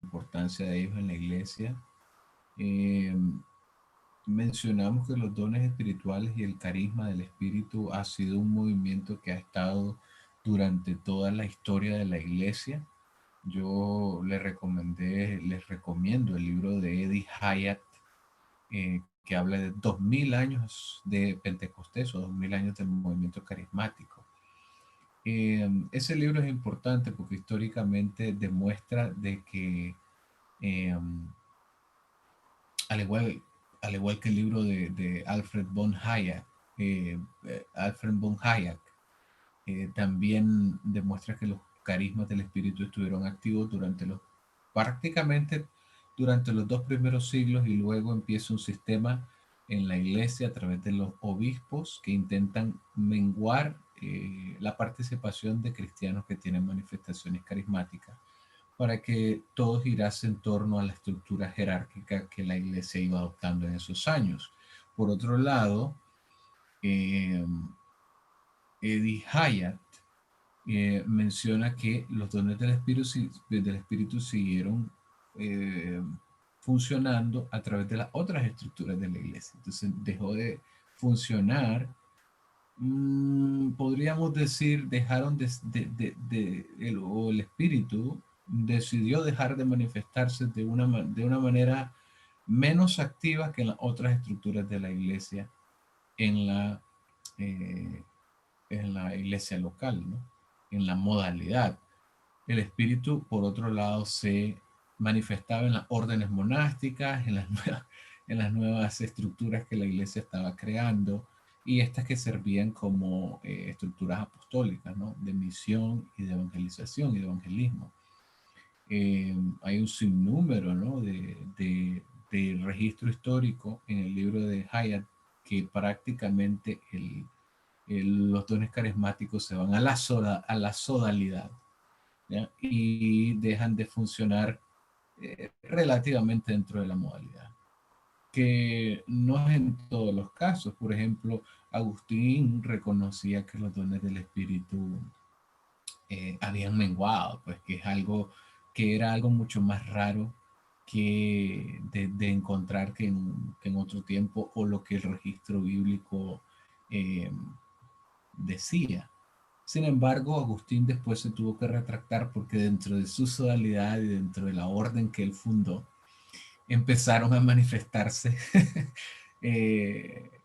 importancia de ellos en la iglesia. Eh, Mencionamos que los dones espirituales y el carisma del Espíritu ha sido un movimiento que ha estado durante toda la historia de la iglesia. Yo les recomiendo el libro de Eddie Hyatt, que habla de 2000 años de Pentecostés o 2000 años del movimiento carismático. Ese libro es importante porque históricamente demuestra de que eh, al igual, al igual que el libro de Alfred von Hayek, también demuestra que los carismas del Espíritu estuvieron activos prácticamente durante los 2 primeros siglos, y luego empieza un sistema en la iglesia a través de los obispos que intentan menguar la participación de cristianos que tienen manifestaciones carismáticas, para que todo girase en torno a la estructura jerárquica que la iglesia iba adoptando en esos años. Por otro lado, eh, Eddie Hyatt menciona que los dones del Espíritu siguieron eh, funcionando a través de las otras estructuras de la iglesia. Entonces dejó de funcionar, podríamos decir, o el Espíritu decidió dejar de manifestarse de una manera menos activa que en las otras estructuras de la iglesia en la, eh, en la iglesia local, ¿no? En la modalidad. El espíritu, por otro lado, se manifestaba en las órdenes monásticas, en las nuevas estructuras que la iglesia estaba creando, y estas que servían como estructuras apostólicas, ¿no? De misión y de evangelización y de evangelismo. Hay un sinnúmero, ¿no? de registro histórico en el libro de Hyatt, que prácticamente los dones carismáticos se van a la sodalidad, ¿ya? Y dejan de funcionar relativamente dentro de la modalidad, que no es en todos los casos. Por ejemplo, Agustín reconocía que los dones del Espíritu habían menguado, pues que era algo mucho más raro de encontrar que en otro tiempo, o lo que el registro bíblico eh, decía. Sin embargo, Agustín después se tuvo que retractar porque dentro de su sodalidad y dentro de la orden que él fundó, empezaron a manifestarse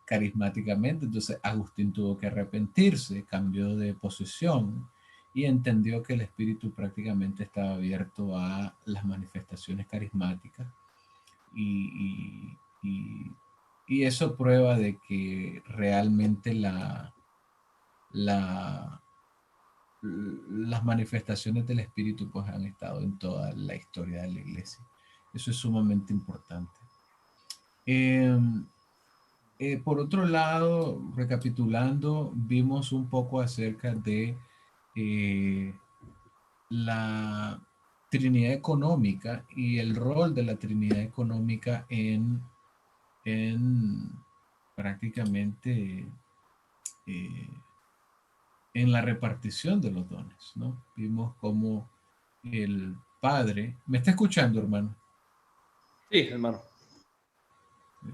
carismáticamente. Entonces Agustín tuvo que arrepentirse, cambió de posición y entendió que el espíritu prácticamente estaba abierto a las manifestaciones carismáticas, y, y, y, y eso prueba de que realmente la, las manifestaciones del espíritu pues han estado en toda la historia de la iglesia. Eso es sumamente importante. Eh, por otro lado, recapitulando, vimos un poco acerca de eh, la Trinidad económica y el rol de la Trinidad económica en prácticamente eh, en la repartición de los dones, ¿no? Vimos cómo el Padre... ¿Me está escuchando, hermano? Sí, hermano.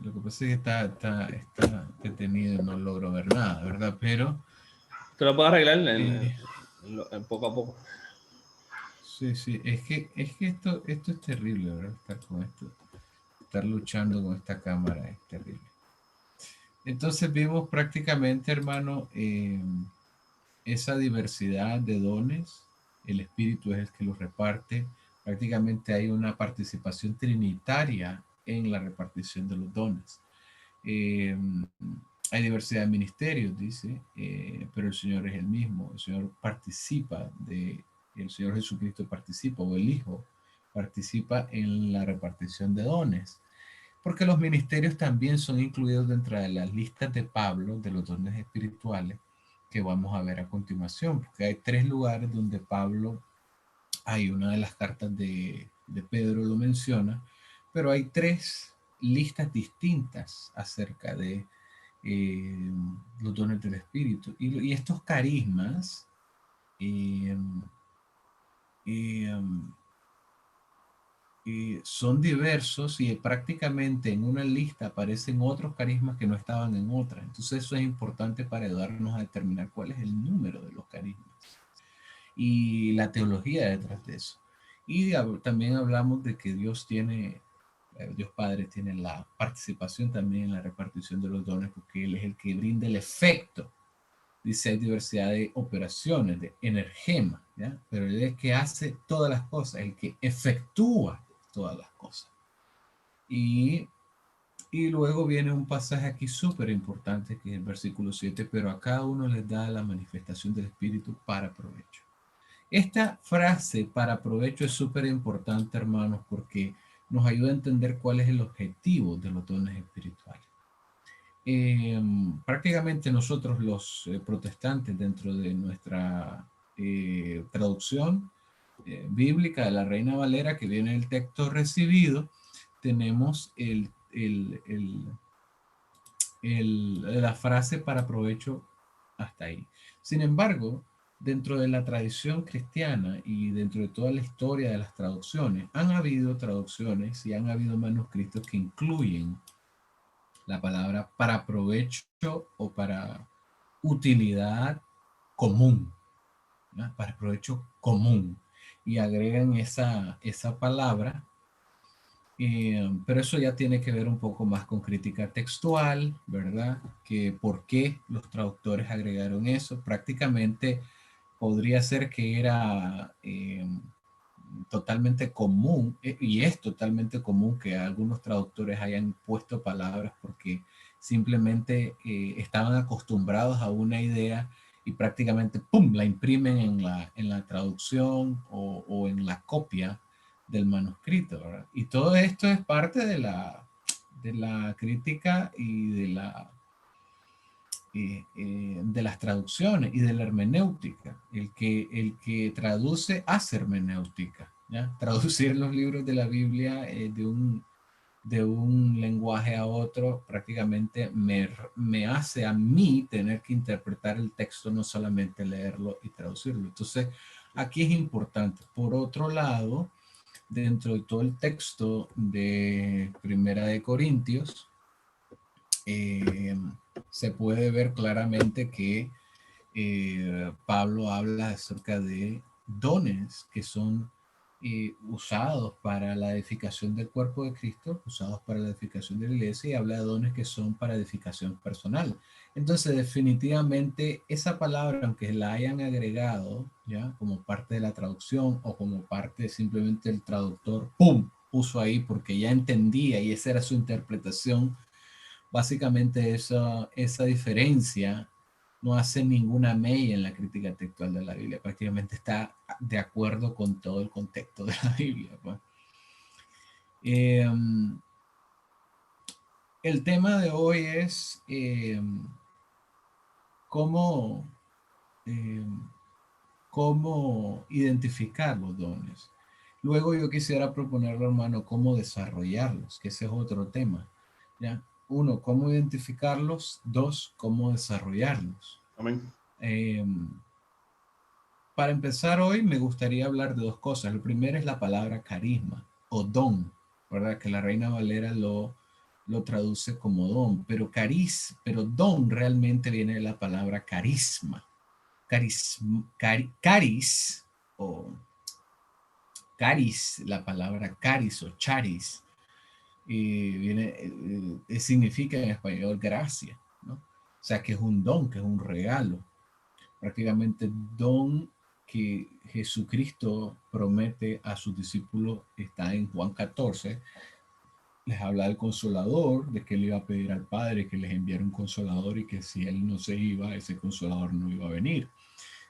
Lo que pasa es que está detenido y no logro ver nada, ¿verdad? Pero Te lo puedo arreglar eh, en poco a poco. sí, sí, es que esto es terrible, ¿verdad? Estar luchando con esta cámara es terrible. Entonces vimos prácticamente, hermano, esa diversidad de dones. El Espíritu es el que los reparte. Prácticamente hay una participación trinitaria en la repartición de los dones. Eh, Hay diversidad de ministerios, dice, pero el Señor es el mismo. El Señor Jesucristo participa, o el Hijo participa en la repartición de dones, porque los ministerios también son incluidos dentro de las listas de Pablo de los dones espirituales que vamos a ver a continuación, porque hay 3 lugares donde Pablo, hay una de las cartas de Pedro lo menciona, pero hay 3 listas distintas acerca de eh, los dones del Espíritu. Y estos carismas eh, eh, son diversos y prácticamente en una lista aparecen otros carismas que no estaban en otra. Entonces eso es importante para ayudarnos a determinar cuál es el número de los carismas y la teología detrás de eso. Y también hablamos de que Dios tiene, Dios Padre tiene la participación también en la repartición de los dones, porque Él es el que brinda el efecto. Dice, hay diversidad de operaciones, de energema, ¿ya? Pero Él es el que hace todas las cosas, el que efectúa todas las cosas. Y luego viene un pasaje aquí súper importante, que es el versículo 7, pero a cada uno les da la manifestación del Espíritu para provecho. Esta frase para provecho es súper importante, hermanos, porque nos ayuda a entender cuál es el objetivo de los dones espirituales. Prácticamente nosotros los protestantes, dentro de nuestra traducción bíblica de la Reina Valera, que viene el texto recibido, tenemos la frase para provecho hasta ahí. Sin embargo, dentro de la tradición cristiana y dentro de toda la historia de las traducciones, han habido traducciones y han habido manuscritos que incluyen la palabra para provecho o para utilidad común, ¿no? Para provecho común. Y agregan esa palabra, pero eso ya tiene que ver un poco más con crítica textual, ¿verdad? Que por qué los traductores agregaron eso. Prácticamente podría ser que era totalmente común, y es totalmente común que algunos traductores hayan puesto palabras porque simplemente estaban acostumbrados a una idea y prácticamente, ¡pum!, la imprimen en la traducción o en la copia del manuscrito, ¿verdad? Y todo esto es parte de la crítica y de las traducciones y de la hermenéutica. El que traduce hace hermenéutica, ¿ya? Traducir los libros de la Biblia de un lenguaje a otro prácticamente me hace a mí tener que interpretar el texto, no solamente leerlo y traducirlo. Entonces, aquí es importante. Por otro lado, dentro de todo el texto de Primera de Corintios, se puede ver claramente que Pablo habla acerca de dones que son usados para la edificación del cuerpo de Cristo, usados para la edificación de la iglesia, y habla de dones que son para edificación personal. Entonces, definitivamente, esa palabra, aunque la hayan agregado ya como parte de la traducción o como parte simplemente del traductor, ¡pum!, puso ahí porque ya entendía y esa era su interpretación. Básicamente esa diferencia no hace ninguna mella en la crítica textual de la Biblia, prácticamente está de acuerdo con todo el contexto de la Biblia, pues. El tema de hoy es cómo, eh, cómo identificar los dones. Luego yo quisiera proponerle, hermano, cómo desarrollarlos, que ese es otro tema, ¿ya? Uno, cómo identificarlos. Dos, cómo desarrollarlos. Amén. Para empezar hoy me gustaría hablar de dos cosas. El primero es la palabra carisma o don, ¿verdad? Que la Reina Valera lo traduce como don, pero don realmente viene de la palabra carisma. Caris o caris, la palabra caris o charis, significa en español gracia, ¿no? O sea, que es un don, que es un regalo. Prácticamente don que Jesucristo promete a sus discípulos está en Juan 14. Les habla del consolador, de que él iba a pedir al Padre que les enviara un consolador y que si él no se iba, ese consolador no iba a venir.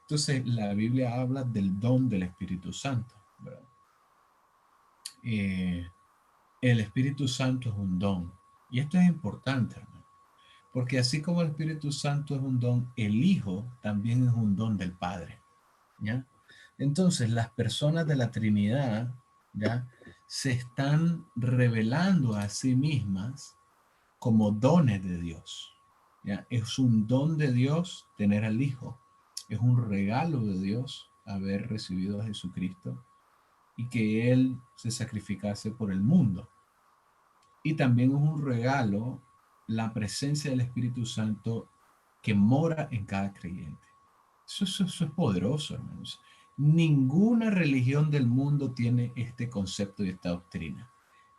Entonces, la Biblia habla del don del Espíritu Santo, ¿verdad? El Espíritu Santo es un don. Y esto es importante, hermano, porque así como el Espíritu Santo es un don, el Hijo también es un don del Padre, ¿ya? Entonces, las personas de la Trinidad, ¿ya?, se están revelando a sí mismas como dones de Dios, ¿ya? Es un don de Dios tener al Hijo. Es un regalo de Dios haber recibido a Jesucristo y que Él se sacrificase por el mundo. Y también es un regalo la presencia del Espíritu Santo que mora en cada creyente. Eso es poderoso, hermanos. Ninguna religión del mundo tiene este concepto y esta doctrina,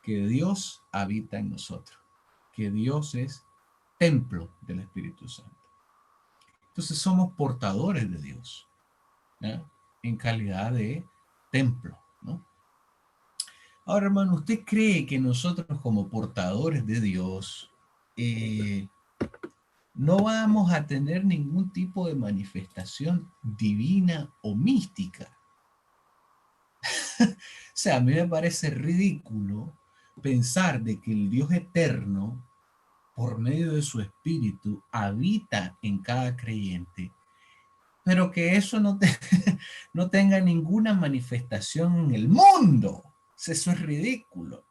que Dios habita en nosotros, que Dios es templo del Espíritu Santo. Entonces somos portadores de Dios, ¿ya? En calidad de templo, ¿no? Ahora, hermano, ¿usted cree que nosotros como portadores de Dios no vamos a tener ningún tipo de manifestación divina o mística? O sea, a mí me parece ridículo pensar de que el Dios eterno, por medio de su espíritu, habita en cada creyente, pero que eso no tenga ninguna manifestación en el mundo. Eso es ridículo.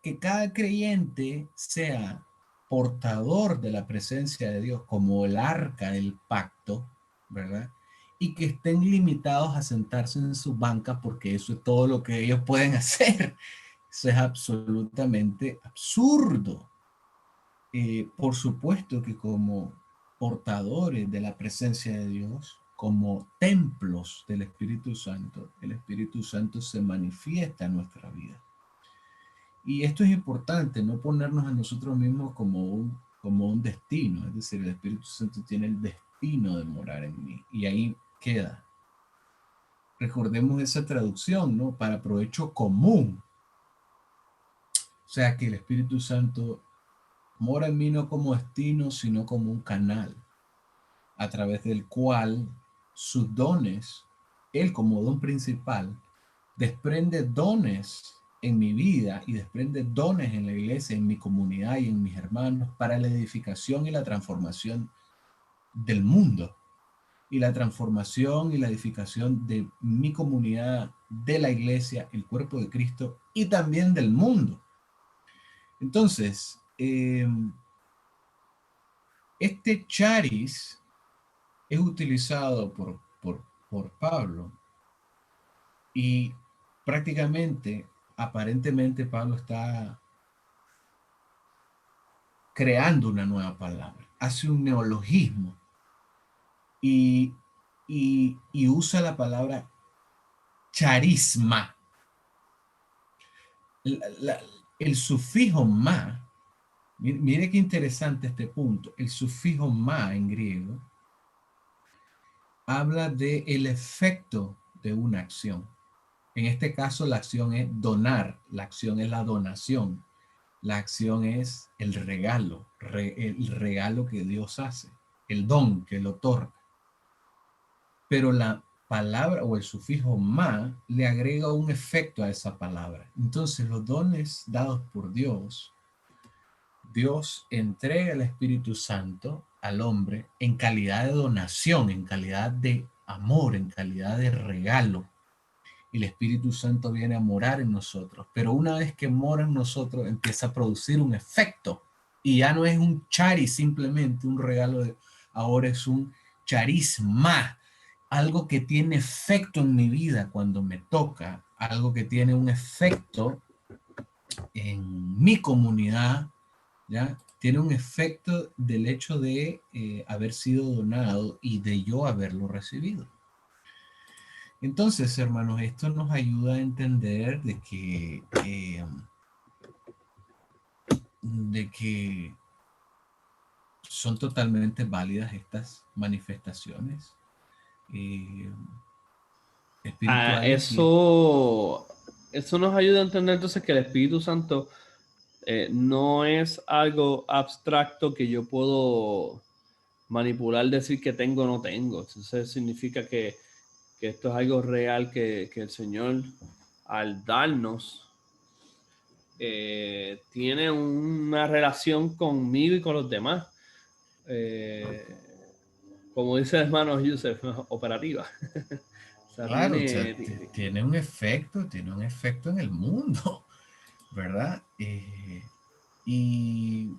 Que cada creyente sea portador de la presencia de Dios como el arca del pacto, ¿verdad? Y que estén limitados a sentarse en su banca porque eso es todo lo que ellos pueden hacer. Eso es absolutamente absurdo. Por supuesto que como portadores de la presencia de Dios, como templos del Espíritu Santo, el Espíritu Santo se manifiesta en nuestra vida. Y esto es importante, no ponernos a nosotros mismos como un destino, es decir, el Espíritu Santo tiene el destino de morar en mí, y ahí queda. Recordemos esa traducción, ¿no? Para provecho común. O sea, que el Espíritu Santo mora en mí no como destino, sino como un canal, a través del cual sus dones, él como don principal, desprende dones en mi vida y desprende dones en la iglesia, en mi comunidad y en mis hermanos para la edificación y la transformación del mundo y la transformación y la edificación de mi comunidad, de la iglesia, el cuerpo de Cristo y también del mundo. Entonces, este charis es utilizado por Pablo y prácticamente, aparentemente, Pablo está creando una nueva palabra, hace un neologismo y usa la palabra charisma. El sufijo ma, mire qué interesante este punto, el sufijo ma en griego habla de el efecto de una acción. En este caso la acción es donar, la acción es la donación, la acción es el regalo que Dios hace, el don que lo otorga. Pero la palabra o el sufijo ma le agrega un efecto a esa palabra. Entonces los dones dados por Dios, Dios entrega el Espíritu Santo al hombre en calidad de donación, en calidad de amor, en calidad de regalo. Y el Espíritu Santo viene a morar en nosotros. Pero una vez que mora en nosotros, empieza a producir un efecto. Y ya no es un charis, simplemente un regalo ahora es un charisma. Algo que tiene efecto en mi vida cuando me toca. Algo que tiene un efecto en mi comunidad, ¿ya? Tiene un efecto del hecho de haber sido donado y de yo haberlo recibido. Entonces, hermanos, esto nos ayuda a entender de que son totalmente válidas estas manifestaciones espirituales. Eso nos ayuda a entender entonces que el Espíritu Santo no es algo abstracto que yo puedo manipular, decir que tengo o no tengo. Entonces significa que esto es algo real que el Señor, al darnos, tiene una relación conmigo y con los demás. Como dice el hermano Yusef, operativa. O sea, Claro, o sea, tiene un efecto en el mundo, ¿verdad? Y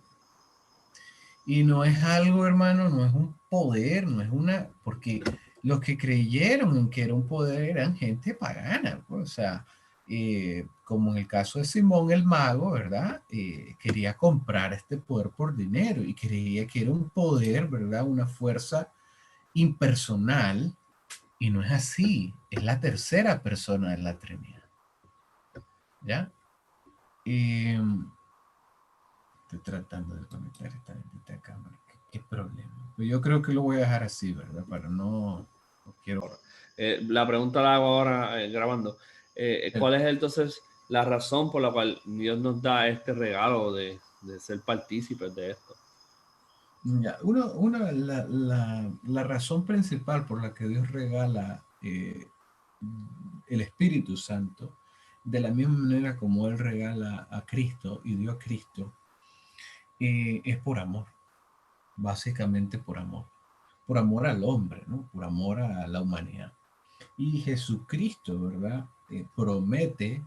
no es algo, hermano, no es un poder, no es porque los que creyeron en que era un poder eran gente pagana, pues, o sea, como en el caso de Simón el mago, ¿verdad? Quería comprar este poder por dinero y creía que era un poder, ¿verdad? Una fuerza impersonal, y no es así, es la tercera persona de la Trinidad, ¿ya? Estoy tratando de conectar esta bendita cámara. ¿Qué problema? Pues yo creo que lo voy a dejar así, ¿verdad? Para no quiero... La pregunta la hago ahora grabando. ¿Cuál es entonces la razón por la cual Dios nos da este regalo de ser partícipes de esto? Ya, la razón principal por la que Dios regala el Espíritu Santo, de la misma manera como Él regala a Cristo y dio a Cristo, es por amor, básicamente por amor al hombre, ¿no? Por amor a la humanidad. Y Jesucristo, ¿verdad? Promete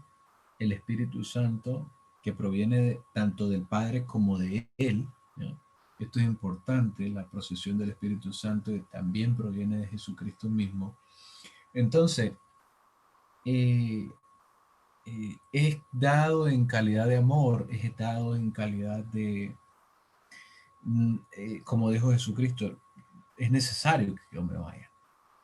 el Espíritu Santo que proviene tanto del Padre como de Él, ¿no? Esto es importante, la procesión del Espíritu Santo también proviene de Jesucristo mismo. Entonces, es dado en calidad de amor, es dado en calidad de, como dijo Jesucristo, es necesario que yo me vaya.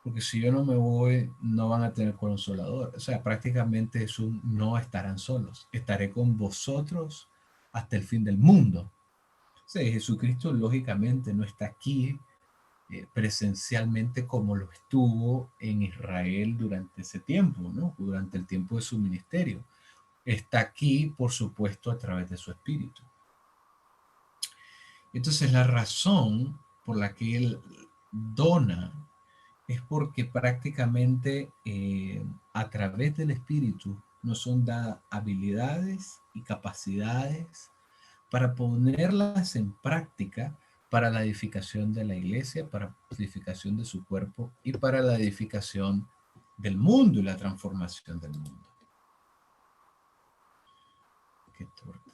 Porque si yo no me voy, no van a tener consolador. O sea, prácticamente es un no estarán solos. Estaré con vosotros hasta el fin del mundo. O sea, Jesucristo lógicamente no está aquí presencialmente como lo estuvo en Israel durante ese tiempo, ¿no? Durante el tiempo de su ministerio. Está aquí, por supuesto, a través de su espíritu. Entonces, la razón por la que él dona es porque prácticamente a través del espíritu nos son dadas habilidades y capacidades para ponerlas en práctica para la edificación de la iglesia, para la edificación de su cuerpo y para la edificación del mundo y la transformación del mundo. Qué torta.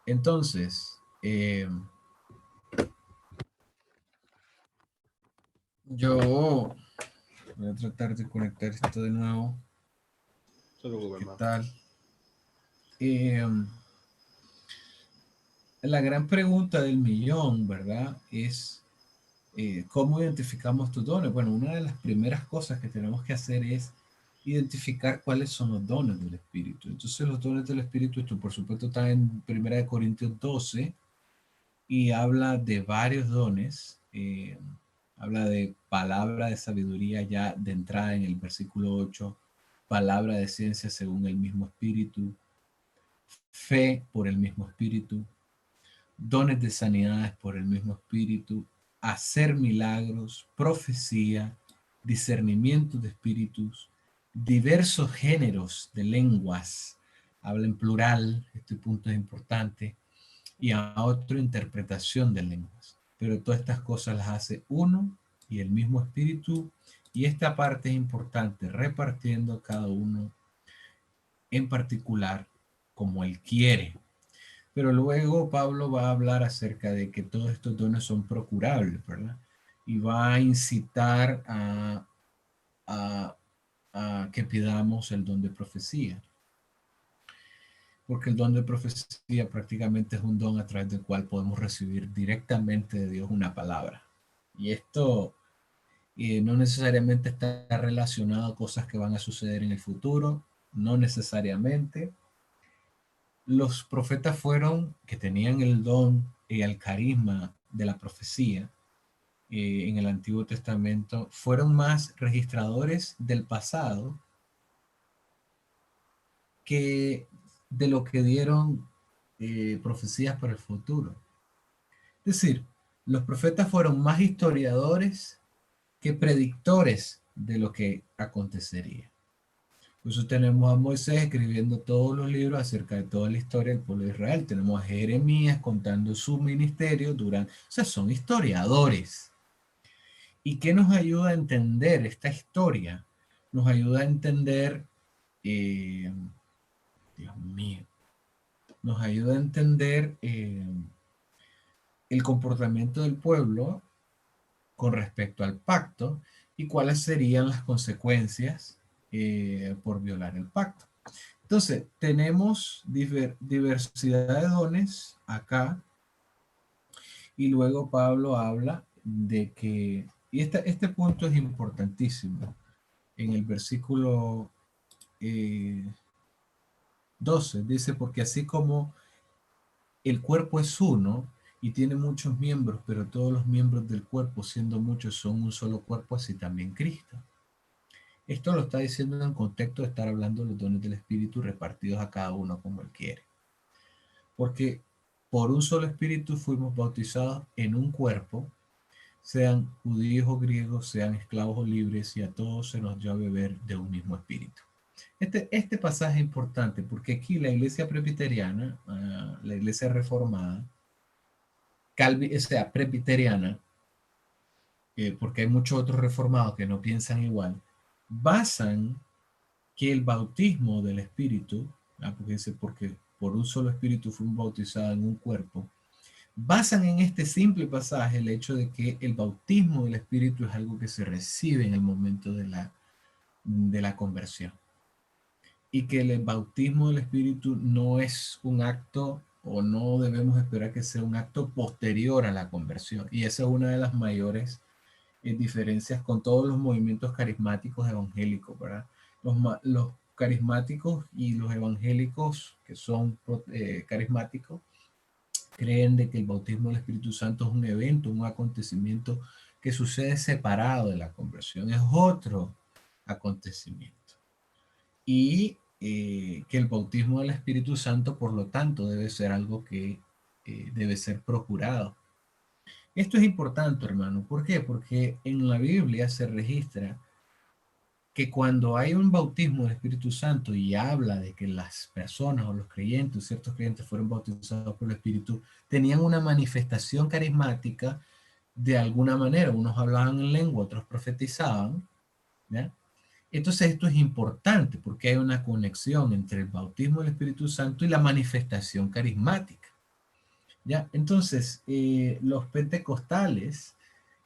Entonces, yo voy a tratar de conectar esto de nuevo. ¿Qué tal? La gran pregunta del millón, ¿verdad? Es ¿cómo identificamos tus dones? Bueno, una de las primeras cosas que tenemos que hacer es identificar cuáles son los dones del Espíritu. Entonces, los dones del Espíritu, esto por supuesto está en 1 Corintios 12 y habla de varios dones. Habla de palabra de sabiduría ya de entrada en el versículo 8, palabra de ciencia según el mismo Espíritu, fe por el mismo Espíritu, dones de sanidades por el mismo Espíritu, hacer milagros, profecía, discernimiento de espíritus, diversos géneros de lenguas, habla en plural, este punto es importante, y a otra interpretación de lenguas. Pero todas estas cosas las hace uno y el mismo Espíritu, y esta parte es importante, repartiendo cada uno en particular como él quiere. Pero luego Pablo va a hablar acerca de que todos estos dones son procurables, ¿verdad? Y va a incitar a, a que pidamos el don de profecía. Porque el don de profecía prácticamente es un don a través del cual podemos recibir directamente de Dios una palabra. Y esto no necesariamente está relacionado a cosas que van a suceder en el futuro, no necesariamente. Los profetas fueron, que tenían el don y el carisma de la profecía en el Antiguo Testamento, fueron más registradores del pasado que de lo que dieron profecías para el futuro. Es decir, los profetas fueron más historiadores que predictores de lo que acontecería. Por eso tenemos a Moisés escribiendo todos los libros acerca de toda la historia del pueblo de Israel. Tenemos a Jeremías contando su ministerio durante... O sea, son historiadores. ¿Y qué nos ayuda a entender esta historia? Nos ayuda a entender... Dios mío. Nos ayuda a entender el comportamiento del pueblo con respecto al pacto y cuáles serían las consecuencias por violar el pacto. Entonces, tenemos diversidad de dones acá, y luego Pablo habla de que, y este punto es importantísimo, en el versículo eh, 12, dice, porque así como el cuerpo es uno y tiene muchos miembros, pero todos los miembros del cuerpo, siendo muchos, son un solo cuerpo, así también Cristo. Esto lo está diciendo en el contexto de estar hablando de los dones del Espíritu repartidos a cada uno como Él quiere. Porque por un solo Espíritu fuimos bautizados en un cuerpo, sean judíos o griegos, sean esclavos o libres, y a todos se nos dio a beber de un mismo Espíritu. Este pasaje es importante porque aquí la iglesia presbiteriana, la iglesia reformada, o sea, presbiteriana, porque hay muchos otros reformados que no piensan igual, basan que el bautismo del Espíritu, porque dice, porque por un solo Espíritu fuimos bautizados en un cuerpo, basan en este simple pasaje el hecho de que el bautismo del Espíritu es algo que se recibe en el momento de la conversión. Y que el bautismo del Espíritu no es un acto, o no debemos esperar que sea un acto posterior a la conversión. Y esa es una de las mayores diferencias con todos los movimientos carismáticos evangélicos, ¿verdad? Los carismáticos y los evangélicos que son carismáticos creen de que el bautismo del Espíritu Santo es un evento, un acontecimiento que sucede separado de la conversión, es otro acontecimiento. Y que el bautismo del Espíritu Santo, por lo tanto, debe ser algo que debe ser procurado. Esto es importante, hermano. ¿Por qué? Porque en la Biblia se registra que cuando hay un bautismo del Espíritu Santo y habla de que las personas o los creyentes, ciertos creyentes fueron bautizados por el Espíritu, tenían una manifestación carismática de alguna manera. Unos hablaban en lengua, otros profetizaban, ¿ya? Entonces esto es importante porque hay una conexión entre el bautismo del Espíritu Santo y la manifestación carismática, ¿ya? Entonces, los pentecostales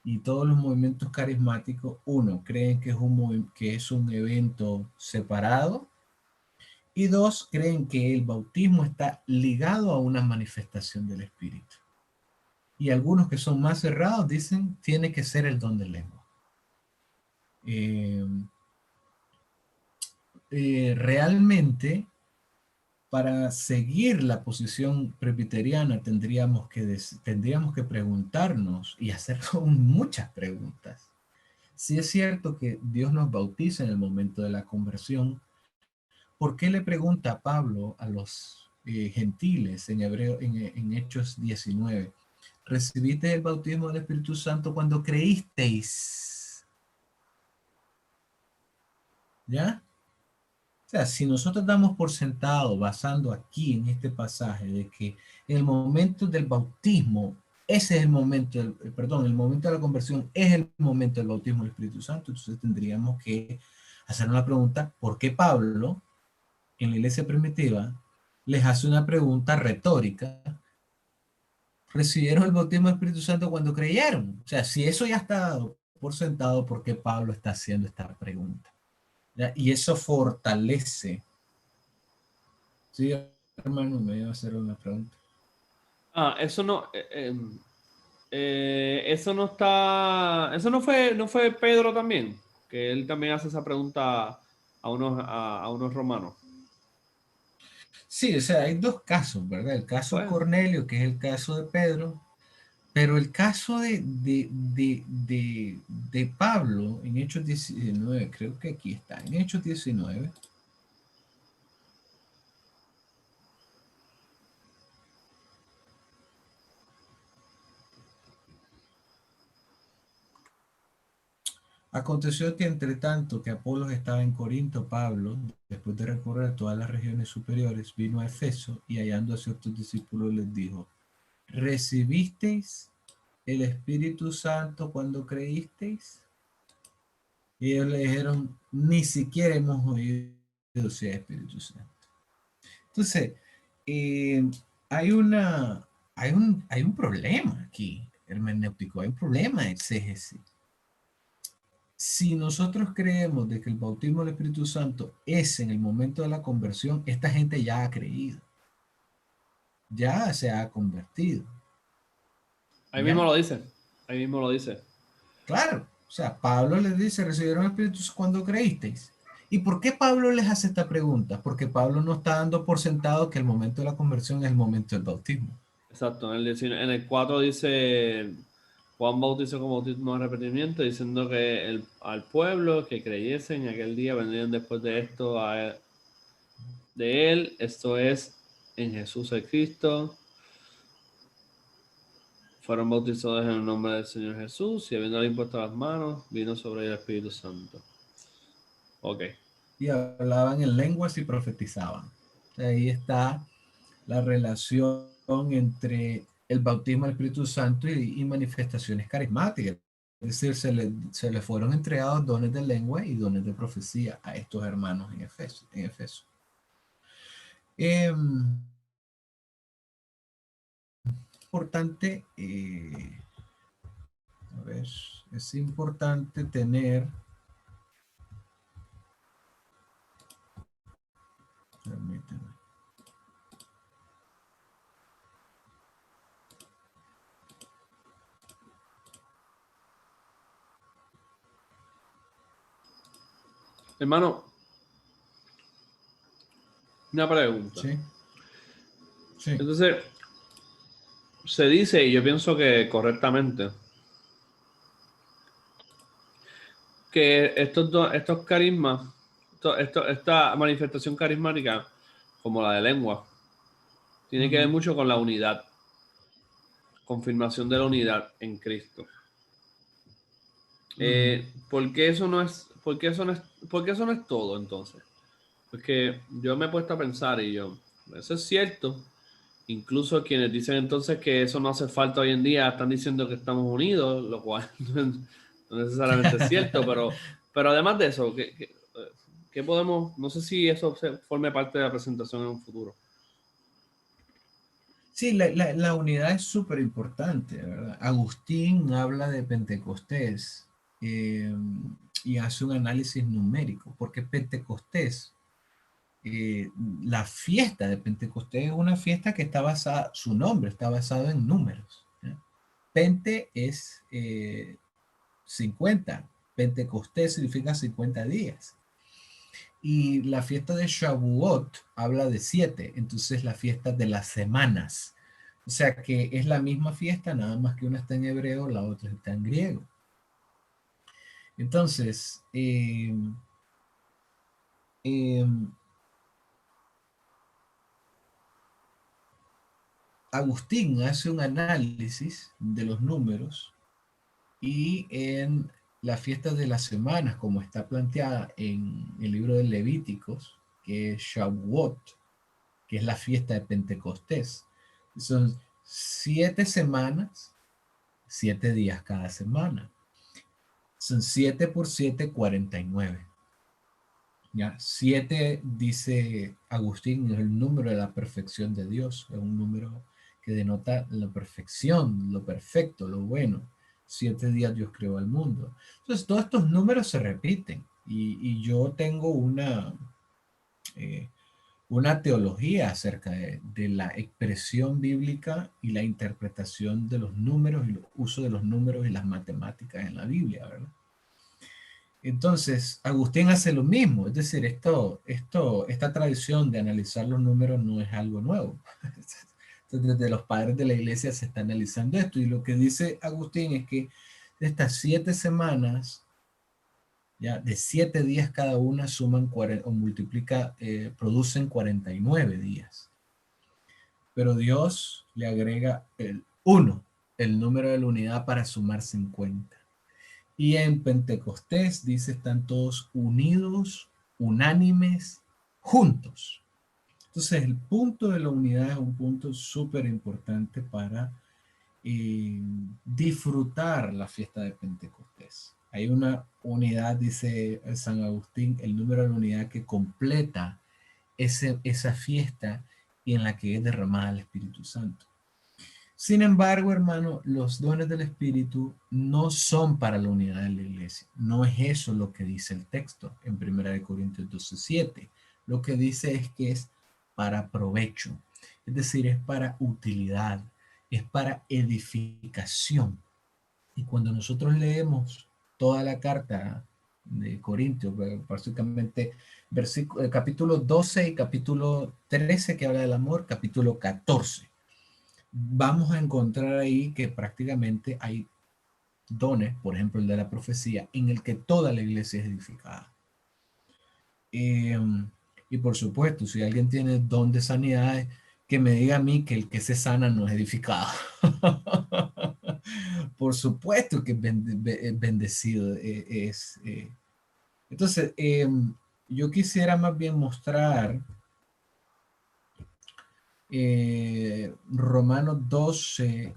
y todos los movimientos carismáticos, uno, creen que es un evento separado, y dos, creen que el bautismo está ligado a una manifestación del Espíritu. Y algunos que son más cerrados dicen, tiene que ser el don de lengua. Realmente, para seguir la posición presbiteriana tendríamos que preguntarnos y hacer muchas preguntas. Si es cierto que Dios nos bautiza en el momento de la conversión, ¿por qué le pregunta a Pablo a los gentiles en hebreo, en Hechos 19? ¿Recibiste el bautismo del Espíritu Santo cuando creísteis? ¿Ya? O sea, si nosotros damos por sentado, basando aquí en este pasaje, de que el momento del bautismo, ese es el momento, perdón, el momento de la conversión es el momento del bautismo del Espíritu Santo, entonces tendríamos que hacernos la pregunta, ¿por qué Pablo, en la iglesia primitiva, les hace una pregunta retórica? ¿Recibieron el bautismo del Espíritu Santo cuando creyeron? O sea, si eso ya está dado por sentado, ¿por qué Pablo está haciendo esta pregunta? ¿Ya? Y eso fortalece. Sí, hermano, me iba a hacer una pregunta. Eso no, eso no está, eso no fue Pedro también, que él también hace esa pregunta a unos romanos. Sí, o sea, hay dos casos, ¿verdad? El caso Bueno, Cornelio, que es el caso de Pedro, pero el caso de Pablo en Hechos 19, creo que aquí está, en Hechos 19. Aconteció que entre tanto que Apolos estaba en Corinto, Pablo, después de recorrer todas las regiones superiores, vino a Efeso y hallando a ciertos discípulos les dijo, ¿recibisteis el Espíritu Santo cuando creísteis? Y ellos le dijeron, ni siquiera hemos oído si hay Espíritu Santo. Entonces, eh, hay un problema aquí, hermenéutico, hay un problema de exégesis. Si nosotros creemos de que el bautismo del Espíritu Santo es en el momento de la conversión, esta gente ya ha creído, ya se ha convertido. Ahí mismo ¿Ya? lo dice. Ahí mismo lo dice. Claro. O sea, Pablo les dice, recibieron el Espíritu cuando creísteis. ¿Y por qué Pablo les hace esta pregunta? Porque Pablo no está dando por sentado que el momento de la conversión es el momento del bautismo. Exacto. En el 4 dice, Juan bautizó con bautismo de arrepentimiento, diciendo que al pueblo que creyesen en aquel día vendrían después de esto de él. Esto es en Jesús el Cristo. Fueron bautizados en el nombre del Señor Jesús y habiéndole impuesto las manos, vino sobre el Espíritu Santo. Ok. Y hablaban en lenguas y profetizaban. Ahí está la relación entre el bautismo del Espíritu Santo y manifestaciones carismáticas. Es decir, se le fueron entregados dones de lengua y dones de profecía a estos hermanos en Efeso. Importante, a ver, es importante tener, permítanme. Hermano, una pregunta. Sí, sí. Entonces, se dice, y yo pienso que correctamente, que estos carismas, esta manifestación carismática, como la de lengua, tiene que ver mucho con la unidad, confirmación de la unidad en Cristo. ¿Por qué eso no es, por qué eso no es, por qué eso no es todo entonces? Porque yo me he puesto a pensar y yo, eso es cierto. Incluso quienes dicen entonces que eso no hace falta hoy en día están diciendo que estamos unidos, lo cual no necesariamente es cierto, pero además de eso, ¿qué podemos, no sé si eso forme parte de la presentación en un futuro? Sí, la unidad es súper importante, ¿verdad? Agustín habla de Pentecostés eh, y hace un análisis numérico, porque Pentecostés, eh, la fiesta de Pentecostés es una fiesta que está basada, su nombre está basado en números. ¿Ya? Pente es 50, Pentecostés significa 50 días. Y la fiesta de Shavuot habla de 7, entonces la fiesta de las semanas. O sea que es la misma fiesta, nada más que una está en hebreo, la otra está en griego. Entonces, eh, Agustín hace un análisis de los números y en la fiesta de las semanas, como está planteada en el libro de Levíticos, que es Shavuot, que es la fiesta de Pentecostés, son 7 semanas, 7 días cada semana. Son 7 por 7, 49. ¿Ya? 7, dice Agustín, es el número de la perfección de Dios. Es un número que denota la perfección, lo perfecto, lo bueno. 7 días Dios creó al mundo. Entonces, todos estos números se repiten. Y yo tengo una teología acerca de la expresión bíblica y la interpretación de los números y el uso de los números y las matemáticas en la Biblia, ¿verdad? Entonces, Agustín hace lo mismo, es decir, esta tradición de analizar los números no es algo nuevo. Entonces, desde los padres de la iglesia se está analizando esto y lo que dice Agustín es que de estas 7 semanas, ya de 7 días cada una suman o multiplica, producen 49 días. Pero Dios le agrega el 1, el número de la unidad para sumar 50. Y en Pentecostés dice, están todos unidos, unánimes, juntos. Entonces, el punto de la unidad es un punto súper importante para disfrutar la fiesta de Pentecostés. Hay una unidad, dice San Agustín, el número de la unidad que completa esa fiesta y en la que es derramada el Espíritu Santo. Sin embargo, hermano, los dones del Espíritu no son para la unidad de la iglesia. No es eso lo que dice el texto en 1 Corintios 12:7. Lo que dice es que es para provecho, es decir, es para utilidad, es para edificación. Y cuando nosotros leemos toda la carta de Corintios, básicamente capítulo 12 y capítulo 13 que habla del amor, capítulo 14, vamos a encontrar ahí que prácticamente hay dones, por ejemplo el de la profecía, en el que toda la iglesia es edificada. Y por supuesto, si alguien tiene don de sanidad, que me diga a mí que el que se sana no es edificado. Por supuesto que es bendecido. Entonces, yo quisiera más bien mostrar Romanos 12.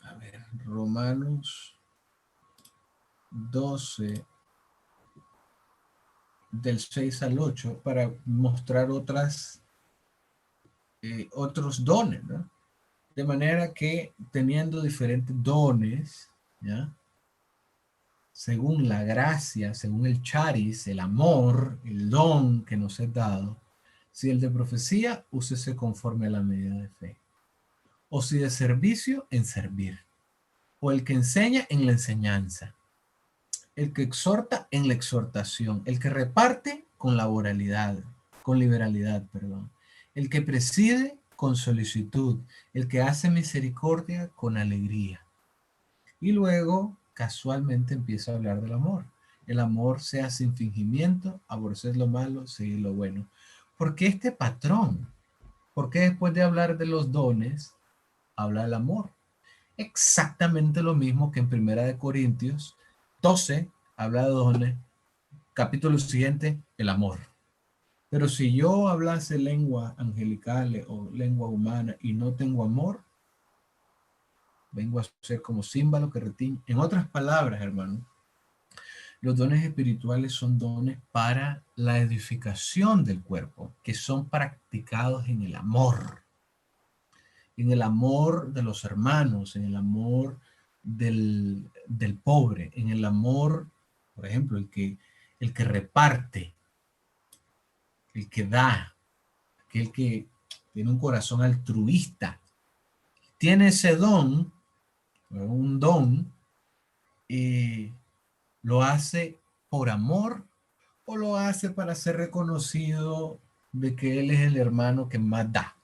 A ver, Romanos 12, del 6 al 8, para mostrar otros dones, ¿no? De manera que teniendo diferentes dones, ¿ya? Según la gracia, según el charis, el amor, el don que nos es dado, si el de profecía, úsese conforme a la medida de fe. O si de servicio, en servir. O el que enseña, en la enseñanza. El que exhorta, en la exhortación. El que reparte, con liberalidad, perdón. El que preside, con solicitud. El que hace misericordia, con alegría. Y luego, casualmente, empieza a hablar del amor. El amor sea sin fingimiento, aborrecer lo malo, seguir lo bueno. ¿Por qué este patrón? ¿Por qué después de hablar de los dones, habla del amor? Exactamente lo mismo que en 1 Corintios 12 habla de dones, capítulo siguiente, el amor. Pero si yo hablase lengua angelical o lengua humana y no tengo amor, vengo a ser como címbalo que retiñe. En otras palabras, hermano, los dones espirituales son dones para la edificación del cuerpo, que son practicados en el amor de los hermanos, en el amor del pobre, en el amor, por ejemplo, el que reparte, el que da, aquel que tiene un corazón altruista, tiene ese don, un don, y lo hace por amor o lo hace para ser reconocido de que él es el hermano que más da.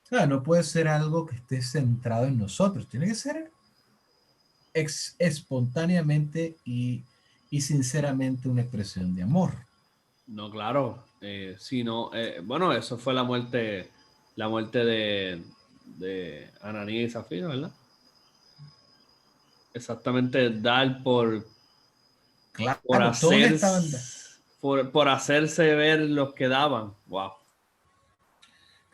O sea, no puede ser algo que esté centrado en nosotros, tiene que ser espontáneamente y sinceramente una expresión de amor. No, claro. Sí, no, bueno, eso fue la muerte de Ananías y Zafira, ¿verdad? Exactamente, dar por Claro, todos hacer, estaban, por hacerse ver los que daban. Wow.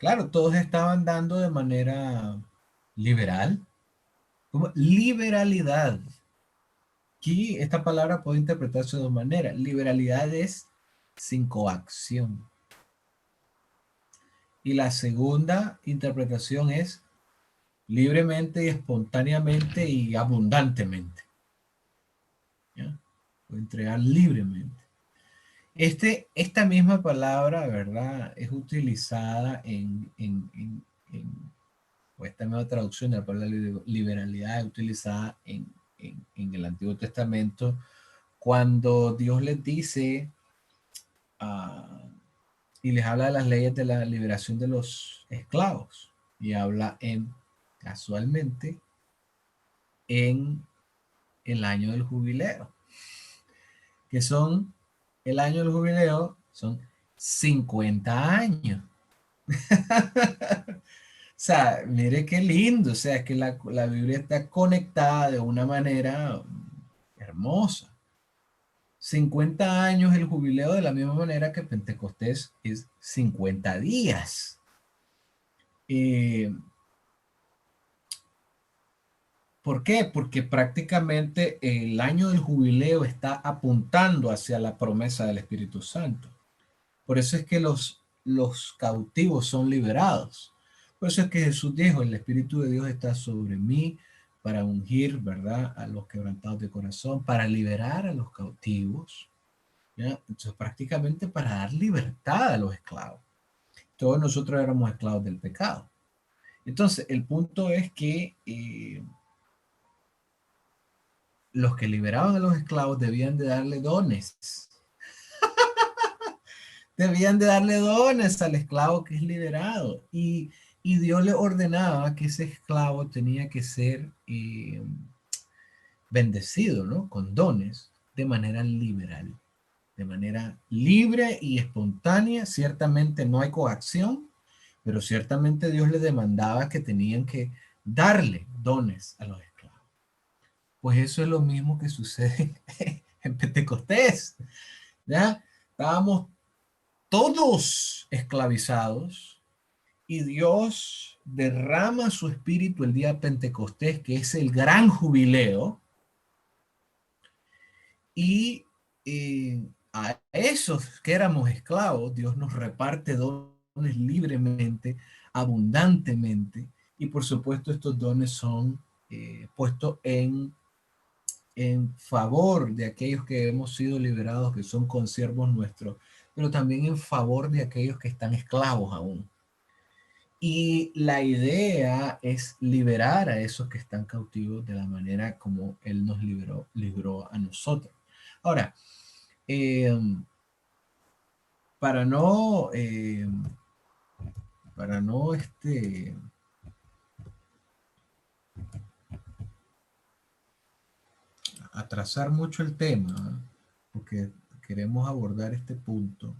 claro, todos estaban dando de manera liberal, como liberalidad. Aquí esta palabra puede interpretarse de dos maneras. Liberalidad es sin coacción. Y la segunda interpretación es libremente y espontáneamente y abundantemente. ¿Ya? Puede entregar libremente. Esta misma palabra, ¿verdad? Es utilizada o esta misma traducción de la palabra liberalidad es utilizada en el Antiguo Testamento cuando Dios les dice y les habla de las leyes de la liberación de los esclavos y habla casualmente en el año del jubileo, que son el año del jubileo, son 50 años. O sea, mire qué lindo, o sea, que la Biblia está conectada de una manera hermosa. 50 años el jubileo de la misma manera que Pentecostés es 50 días. ¿Por qué? Porque prácticamente el año del jubileo está apuntando hacia la promesa del Espíritu Santo. Por eso es que los cautivos son liberados. Por eso es que Jesús dijo, el Espíritu de Dios está sobre mí para ungir, ¿verdad?, a los quebrantados de corazón, para liberar a los cautivos, ¿ya? Entonces, prácticamente para dar libertad a los esclavos. Todos nosotros éramos esclavos del pecado. Entonces, el punto es que los que liberaban a los esclavos debían de darle dones. Debían de darle dones al esclavo que es liberado. Y Dios le ordenaba que ese esclavo tenía que ser bendecido, ¿no? Con dones de manera liberal, de manera libre y espontánea. Ciertamente no hay coacción, pero ciertamente Dios le demandaba que tenían que darle dones a los esclavos. Pues eso es lo mismo que sucede en Pentecostés, ¿ya? Estábamos todos esclavizados y Dios derrama su espíritu el día de Pentecostés, que es el gran jubileo, y a esos que éramos esclavos, Dios nos reparte dones libremente, abundantemente, y por supuesto estos dones son puestos en favor de aquellos que hemos sido liberados, que son consiervos nuestros, pero también en favor de aquellos que están esclavos aún. Y la idea es liberar a esos que están cautivos de la manera como Él nos libró a nosotros. Ahora, eh, para no, atrasar mucho el tema, porque queremos abordar este punto,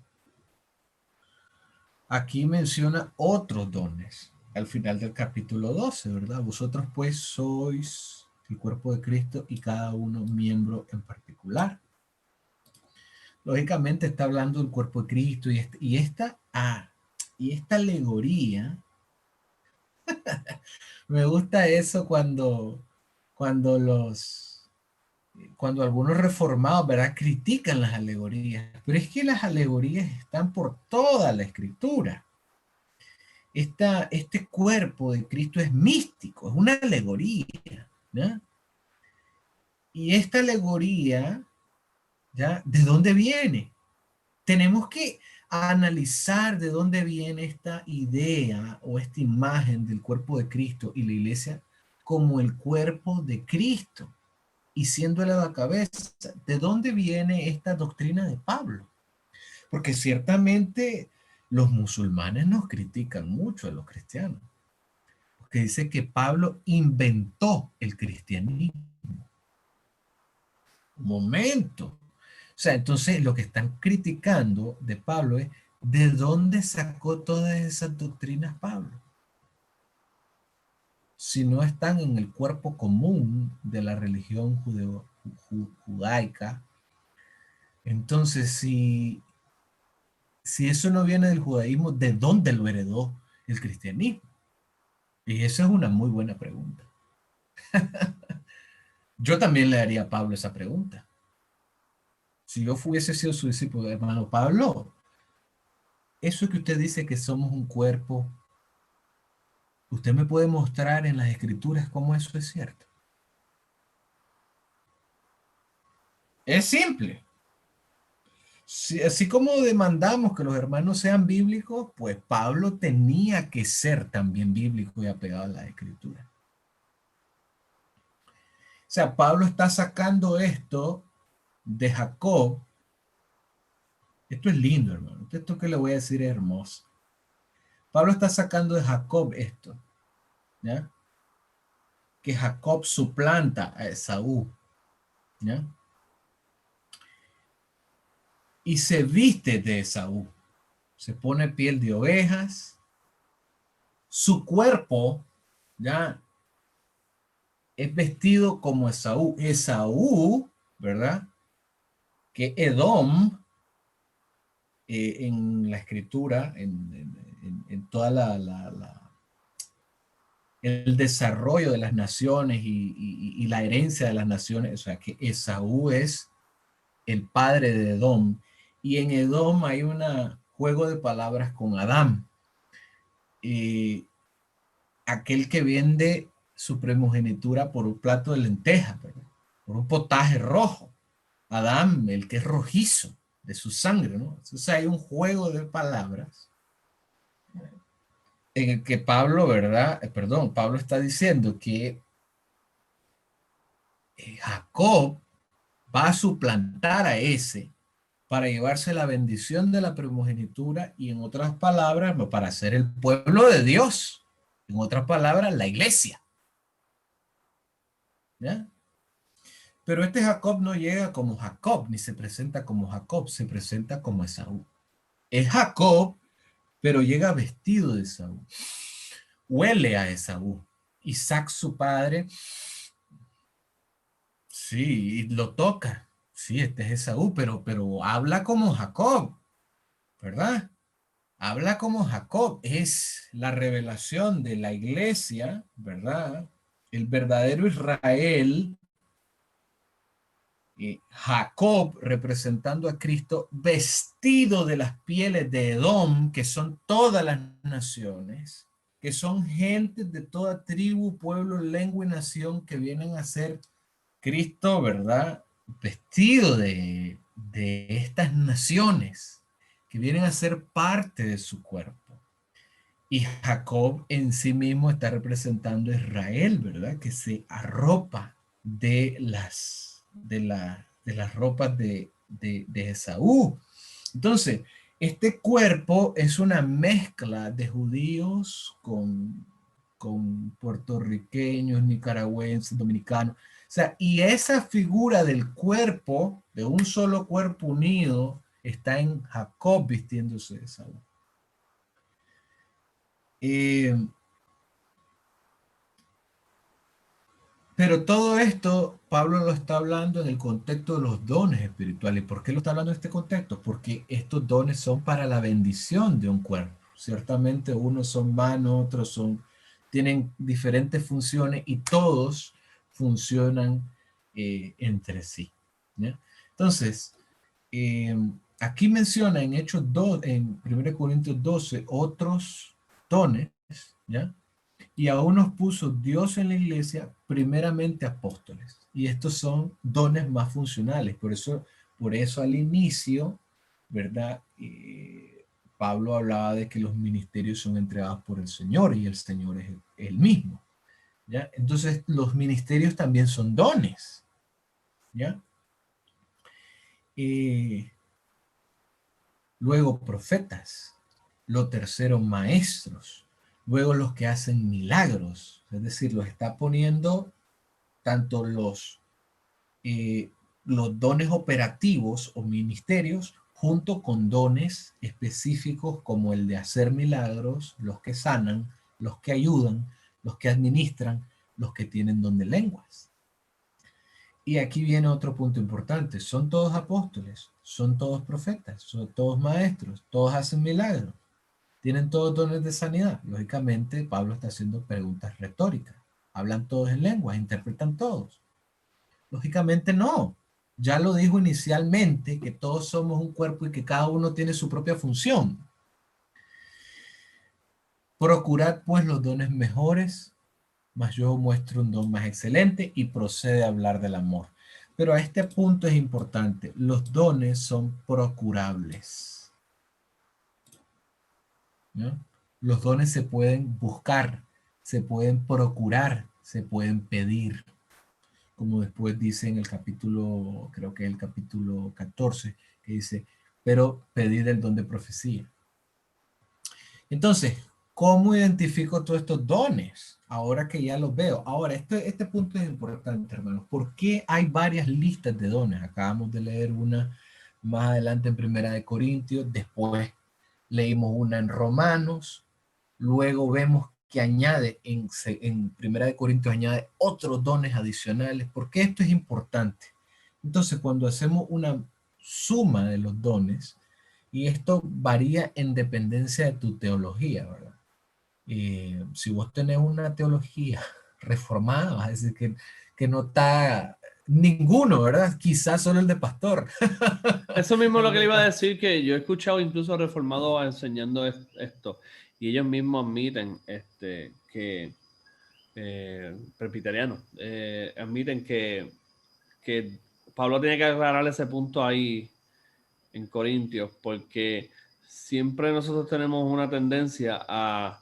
aquí menciona otros dones al final del capítulo 12, ¿verdad? Vosotros pues sois el cuerpo de Cristo y cada uno miembro en particular. Lógicamente está hablando del cuerpo de Cristo y esta alegoría, me gusta eso cuando algunos reformados, ¿verdad?, critican las alegorías, pero es que las alegorías están por toda la escritura. Este cuerpo de Cristo es místico, es una alegoría, ¿no? Y esta alegoría, ¿ya?, ¿de dónde viene? Tenemos que analizar de dónde viene esta idea o esta imagen del cuerpo de Cristo y la iglesia como el cuerpo de Cristo y siendo la cabeza. ¿De dónde viene esta doctrina de Pablo? Porque ciertamente los musulmanes nos critican mucho a los cristianos, porque dice que Pablo inventó el cristianismo. Un momento. O sea, entonces lo que están criticando de Pablo es de dónde sacó todas esas doctrinas Pablo. Si no están en el cuerpo común de la religión judaica, entonces si eso no viene del judaísmo, ¿de dónde lo heredó el cristianismo? Y esa es una muy buena pregunta. Yo también le haría a Pablo esa pregunta. Si yo hubiese sido su discípulo, hermano Pablo, eso que usted dice que somos un cuerpo, ¿usted me puede mostrar en las escrituras cómo eso es cierto? Es simple. Así como demandamos que los hermanos sean bíblicos, pues Pablo tenía que ser también bíblico y apegado a la escritura. O sea, Pablo está sacando esto de Jacob. Esto es lindo, hermano. Esto que le voy a decir es hermoso. Pablo está sacando de Jacob esto, ¿ya? Que Jacob suplanta a Esaú, ¿ya? Y se viste de Esaú. Se pone piel de ovejas. Su cuerpo, ¿ya?, es vestido como Esaú. Esaú, ¿verdad?, que Edom, en la escritura, en toda el desarrollo de las naciones y la herencia de las naciones, o sea, que Esaú es el padre de Edom, y en Edom hay un juego de palabras con Adán. aquel que vende su primogenitura por un plato de lentejas, ¿verdad? Por un potaje rojo. Adán, el que es rojizo de su sangre, ¿no? Entonces hay un juego de palabras en el que Pablo, ¿verdad? Pablo está diciendo que Jacob va a suplantar a ese para llevarse la bendición de la primogenitura y en otras palabras, para ser el pueblo de Dios. En otras palabras, la iglesia. ¿Ya? Pero este Jacob no llega como Jacob, ni se presenta como Jacob, se presenta como Esaú. Es Jacob, pero llega vestido de Esaú. Huele a Esaú. Isaac, su padre, sí, y lo toca. Sí, este es Esaú, pero habla como Jacob, ¿verdad? Habla como Jacob. Es la revelación de la iglesia, ¿verdad? El verdadero Israel. Jacob representando a Cristo vestido de las pieles de Edom, que son todas las naciones, que son gentes de toda tribu, pueblo, lengua y nación que vienen a ser Cristo, ¿verdad? Vestido de estas naciones, que vienen a ser parte de su cuerpo. Y Jacob en sí mismo está representando a Israel, ¿verdad? Que se arropa de las ropas de Esaú. Entonces, este cuerpo es una mezcla de judíos con puertorriqueños, nicaragüenses, dominicanos. O sea, y esa figura del cuerpo, de un solo cuerpo unido, está en Jacob vistiéndose de Esaú. Pero todo esto, Pablo lo está hablando en el contexto de los dones espirituales. ¿Por qué lo está hablando en este contexto? Porque estos dones son para la bendición de un cuerpo. Ciertamente unos son manos, otros tienen diferentes funciones y todos funcionan entre sí. ¿Ya? Entonces, aquí menciona en Hechos 2, en 1 Corintios 12, otros dones, ¿ya? Y aún nos puso Dios en la iglesia, primeramente apóstoles. Y estos son dones más funcionales. Por eso al inicio, ¿verdad? Pablo hablaba de que los ministerios son entregados por el Señor y el Señor es el mismo. ¿Ya? Entonces los ministerios también son dones. ¿Ya? Luego profetas. Lo tercero, maestros. Luego los que hacen milagros. Es decir, los está poniendo tanto los dones operativos o ministerios junto con dones específicos como el de hacer milagros, los que sanan, los que ayudan, los que administran, los que tienen don de lenguas. Y aquí viene otro punto importante. Son todos apóstoles, son todos profetas, son todos maestros, todos hacen milagros, tienen todos dones de sanidad. Lógicamente, Pablo está haciendo preguntas retóricas. ¿Hablan todos en lenguas? ¿Interpretan todos? Lógicamente no. Ya lo dijo inicialmente, que todos somos un cuerpo y que cada uno tiene su propia función. Procurad pues los dones mejores, mas yo muestro un don más excelente y procede a hablar del amor. Pero a este punto es importante, los dones son procurables. ¿No? Los dones se pueden buscar, se pueden procurar, se pueden pedir. Como después dice en el capítulo, creo que es el capítulo 14, que dice, pero pedid el don de profecía. Entonces, ¿cómo identifico todos estos dones? Ahora que ya los veo. Ahora, este punto es importante, hermanos. ¿Por qué hay varias listas de dones? Acabamos de leer una más adelante en Primera de Corintios, después leímos una en Romanos, luego vemos que añade en Primera de Corintios añade otros dones adicionales. ¿Por qué esto es importante? Entonces, cuando hacemos una suma de los dones, y esto varía en dependencia de tu teología, ¿verdad? Si vos tenés una teología reformada, vas a decir que no está ninguno, ¿verdad? Quizás solo el de pastor. Eso mismo es lo que le iba a decir, que yo he escuchado incluso reformados enseñando esto, y ellos mismos admiten que presbiterianos admiten que Pablo tiene que aclarar ese punto ahí en Corintios, porque siempre nosotros tenemos una tendencia a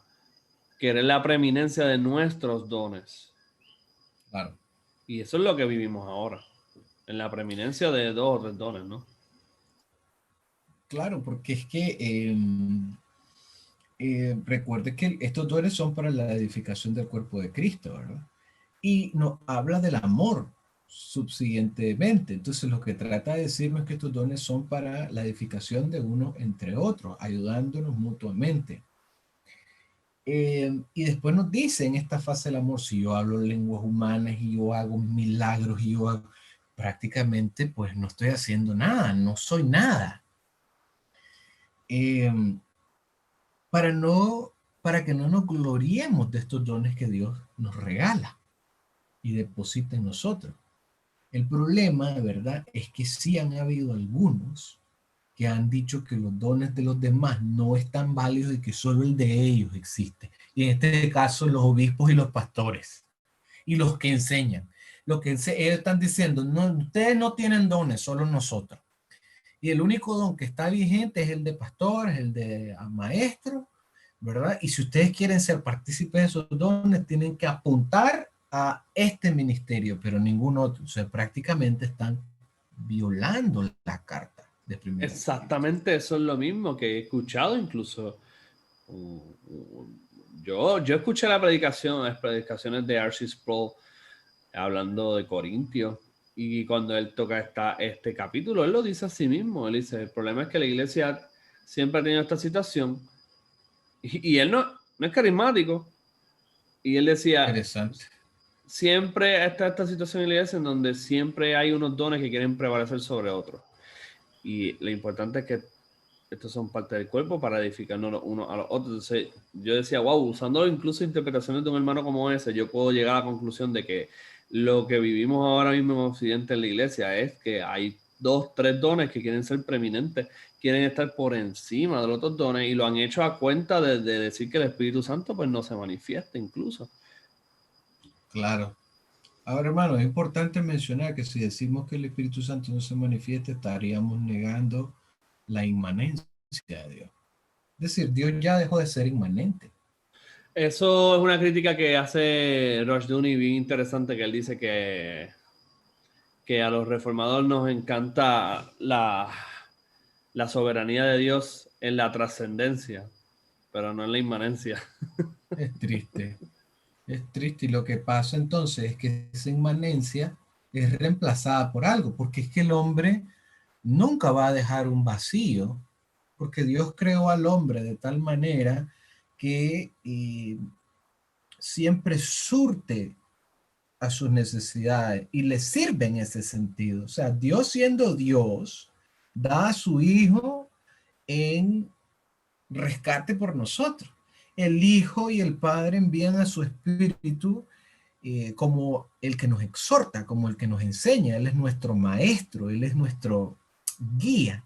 querer la preeminencia de nuestros dones. Claro. Y eso es lo que vivimos ahora, en la preeminencia de 2 o 3 dones, ¿no? Claro, porque es que recuerde que estos dones son para la edificación del cuerpo de Cristo, ¿verdad? Y nos habla del amor subsiguientemente. Entonces, lo que trata de decirnos es que estos dones son para la edificación de uno entre otros, ayudándonos mutuamente. Y después nos dice en esta fase del amor, si yo hablo lenguas humanas y yo hago milagros y yo hago, prácticamente pues no estoy haciendo nada, no soy nada. Eh, para no, para que no nos gloriemos de estos dones que Dios nos regala y deposita en nosotros. El problema, de verdad, es que sí han habido algunos que han dicho que los dones de los demás no están válidos y que solo el de ellos existe. Y en este caso, los obispos y los pastores y los que enseñan. Ellos están diciendo, no, ustedes no tienen dones, solo nosotros. Y el único don que está vigente es el de pastores, el de maestro, ¿verdad? Y si ustedes quieren ser partícipes de esos dones, tienen que apuntar a este ministerio, pero ningún otro. O sea, prácticamente están violando la carta de primera. Exactamente, eso es lo mismo que he escuchado incluso. Yo escuché las predicaciones de R.C. Sproul hablando de Corintios, y cuando él toca este capítulo, él lo dice a sí mismo. Él dice, el problema es que la iglesia siempre ha tenido esta situación, y él no es carismático, y él decía, Interesante. siempre está esta situación en la iglesia en donde siempre hay unos dones que quieren prevalecer sobre otros, y lo importante es que estos son parte del cuerpo para edificarnos unos a los otros. Entonces yo decía, wow, usando incluso interpretaciones de un hermano como ese, yo puedo llegar a la conclusión de que lo que vivimos ahora mismo en Occidente en la iglesia es que hay 2, 3 dones que quieren ser preeminentes, quieren estar por encima de los otros dones, y lo han hecho a cuenta de decir que el Espíritu Santo pues no se manifiesta incluso. Claro. Ahora, hermano, es importante mencionar que si decimos que el Espíritu Santo no se manifiesta, estaríamos negando la inmanencia de Dios. Es decir, Dios ya dejó de ser inmanente. Eso es una crítica que hace Rushdoony bien interesante, que él dice que a los reformadores nos encanta la soberanía de Dios en la trascendencia, pero no en la inmanencia. Es triste. Es triste. Y lo que pasa entonces es que esa inmanencia es reemplazada por algo, porque es que el hombre nunca va a dejar un vacío, porque Dios creó al hombre de tal manera que siempre surte a sus necesidades y le sirve en ese sentido. O sea, Dios siendo Dios, da a su Hijo en rescate por nosotros. El Hijo y el Padre envían a su Espíritu como el que nos exhorta, como el que nos enseña. Él es nuestro maestro, Él es nuestro guía,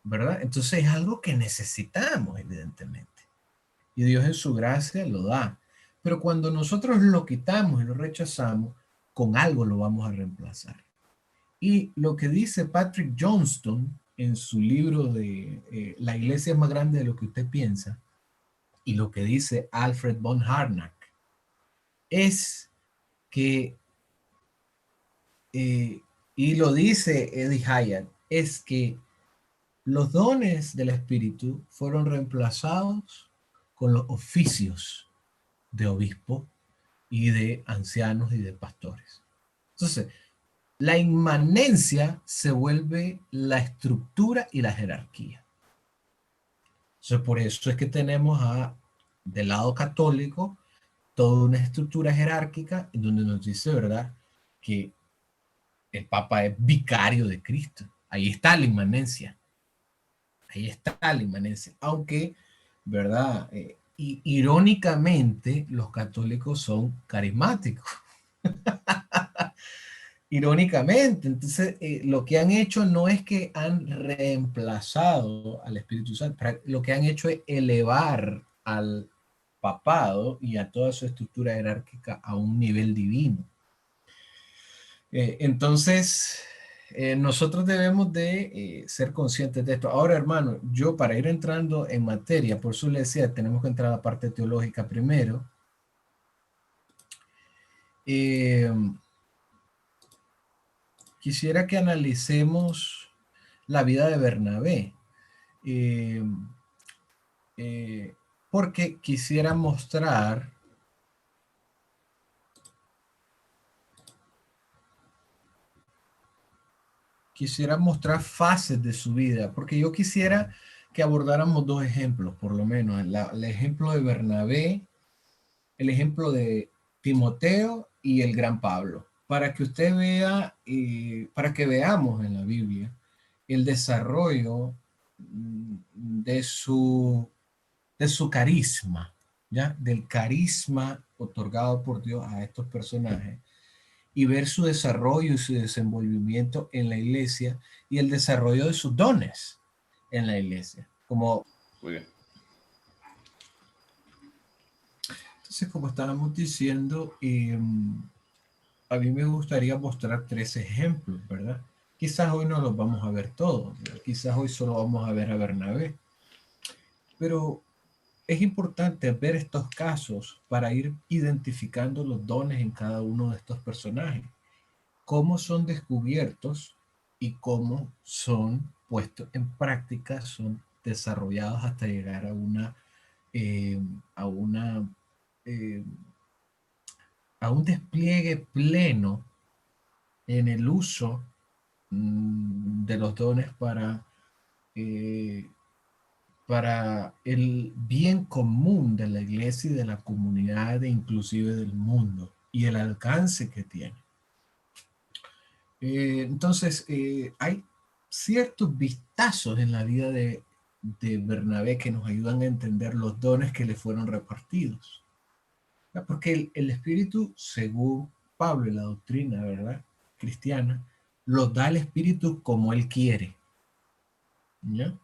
¿verdad? Entonces es algo que necesitamos, evidentemente. Y Dios en su gracia lo da. Pero cuando nosotros lo quitamos y lo rechazamos, con algo lo vamos a reemplazar. Y lo que dice Patrick Johnston en su libro de La iglesia es más grande de lo que usted piensa, y lo que dice Alfred von Harnack, es que, y lo dice Eddie Hyatt, es que los dones del Espíritu fueron reemplazados con los oficios de obispo y de ancianos y de pastores. Entonces, la inmanencia se vuelve la estructura y la jerarquía. Entonces, por eso es que tenemos del lado católico toda una estructura jerárquica en donde nos dice, ¿verdad?, que el Papa es vicario de Cristo. Ahí está la inmanencia. Ahí está la inmanencia. Aunque, ¿verdad? Y irónicamente, los católicos son carismáticos. Irónicamente, entonces lo que han hecho no es que han reemplazado al Espíritu Santo, lo que han hecho es elevar al papado y a toda su estructura jerárquica a un nivel divino. Entonces, nosotros debemos de ser conscientes de esto. Ahora, hermano, yo para ir entrando en materia, por eso le decía, tenemos que entrar a la parte teológica primero. Quisiera que analicemos la vida de Bernabé, porque quisiera mostrar fases de su vida, porque yo quisiera que abordáramos dos ejemplos, por lo menos, el ejemplo de Bernabé, el ejemplo de Timoteo y el gran Pablo, para que usted vea, para que veamos en la Biblia el desarrollo de su carisma, ¿ya? Del carisma otorgado por Dios a estos personajes y ver su desarrollo y su desenvolvimiento en la iglesia y el desarrollo de sus dones en la iglesia. Muy bien. Entonces, como estábamos diciendo, a mí me gustaría mostrar 3 ejemplos, ¿verdad? Quizás hoy no los vamos a ver todos, ¿verdad? Quizás hoy solo vamos a ver a Bernabé, pero es importante ver estos casos para ir identificando los dones en cada uno de estos personajes, cómo son descubiertos y cómo son puestos en práctica, son desarrollados hasta llegar a un despliegue pleno en el uso de los dones para el bien común de la iglesia y de la comunidad e inclusive del mundo y el alcance que tiene. Entonces, hay ciertos vistazos en la vida de Bernabé que nos ayudan a entender los dones que le fueron repartidos. Porque el Espíritu, según Pablo y la doctrina, ¿verdad?, cristiana, los da el Espíritu como Él quiere. ¿Ya?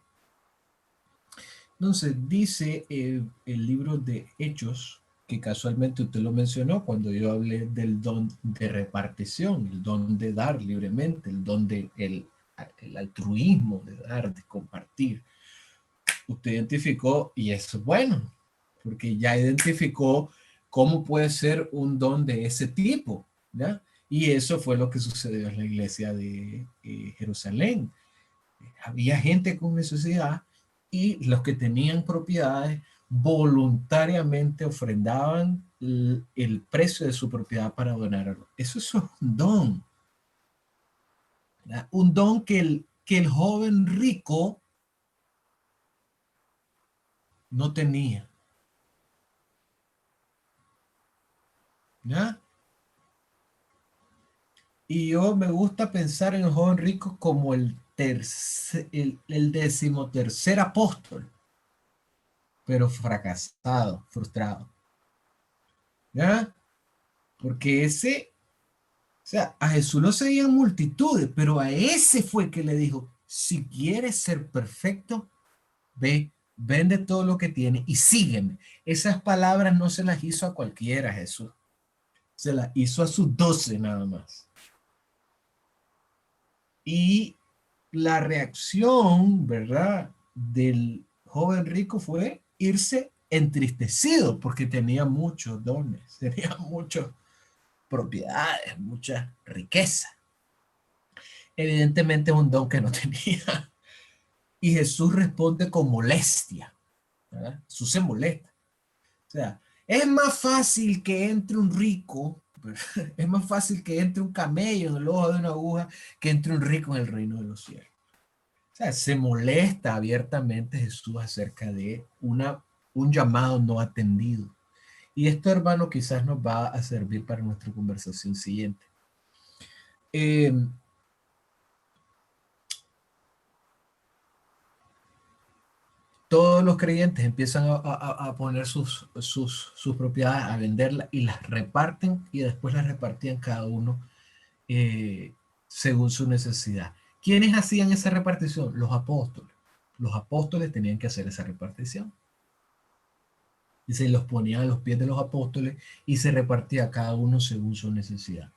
Entonces, dice el libro de Hechos, que casualmente usted lo mencionó cuando yo hablé del don de repartición, el don de dar libremente, el don de el altruismo, de dar, de compartir. Usted identificó, y eso es bueno, porque ya identificó cómo puede ser un don de ese tipo, ¿ya? Y eso fue lo que sucedió en la iglesia de Jerusalén. Había gente con necesidad y los que tenían propiedades voluntariamente ofrendaban el precio de su propiedad para donarlo. Eso es un don. ¿Verdad? Un don que el joven rico no tenía. ¿Ya? Y yo me gusta pensar en el joven rico como el 13º apóstol, pero fracasado, frustrado. ¿Ya? Porque o sea, a Jesús lo seguían multitudes, pero a ese fue que le dijo, si quieres ser perfecto, ve, vende todo lo que tiene y sígueme. Esas palabras no se las hizo a cualquiera Jesús, se las hizo a sus 12 nada más. Y la reacción, ¿verdad?, del joven rico fue irse entristecido porque tenía muchos dones, tenía muchas propiedades, mucha riqueza. Evidentemente es un don que no tenía. Y Jesús responde con molestia, ¿verdad? Jesús se molesta. O sea, es más fácil que entre un rico, es más fácil que entre un camello en el ojo de una aguja que entre un rico en el reino de los cielos. O sea, se molesta abiertamente Jesús acerca de un llamado no atendido. Y esto, hermano, quizás nos va a servir para nuestra conversación siguiente. Todos los creyentes empiezan a poner sus propiedades, a venderlas y las reparten y después las repartían cada uno según su necesidad. ¿Quiénes hacían esa repartición? Los apóstoles. Los apóstoles tenían que hacer esa repartición. Y se los ponía a los pies de los apóstoles y se repartía a cada uno según su necesidad.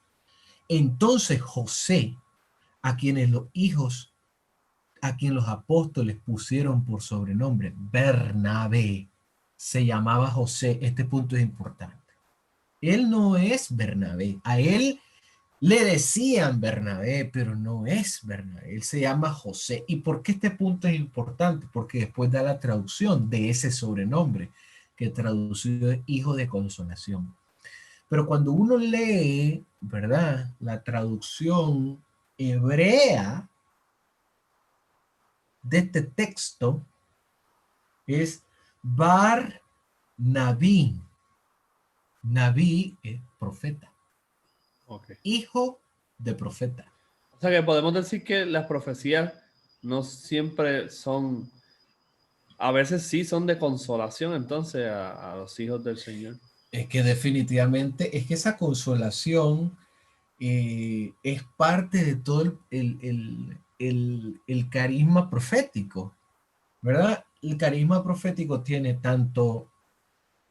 Entonces José, a quienes los hijos, a quien los apóstoles pusieron por sobrenombre Bernabé, se llamaba José. Este punto es importante. Él no es Bernabé. A él le decían Bernabé, pero no es Bernabé. Él se llama José. ¿Y por qué este punto es importante? Porque después da la traducción de ese sobrenombre, que traducido es hijo de consolación. Pero cuando uno lee, ¿verdad? La traducción hebrea de este texto es Bar Naví. Naví es profeta, Okay. hijo de profeta. O sea que podemos decir que las profecías no siempre son, a veces sí son de consolación entonces a los hijos del Señor. Es que definitivamente, es que esa consolación es parte de todo el carisma profético, ¿verdad? El carisma profético tiene tanto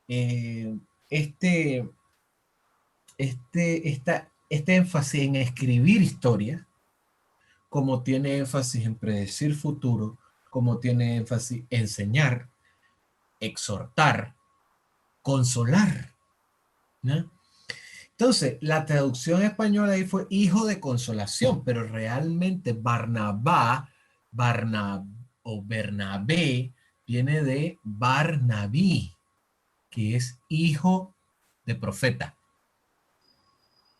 eh, este, este énfasis en escribir historia, como tiene énfasis en predecir futuro, como tiene énfasis en enseñar, exhortar, consolar, ¿no? Entonces, la traducción española ahí fue hijo de consolación, pero realmente Bernabé viene de Barnabí, que es hijo de profeta.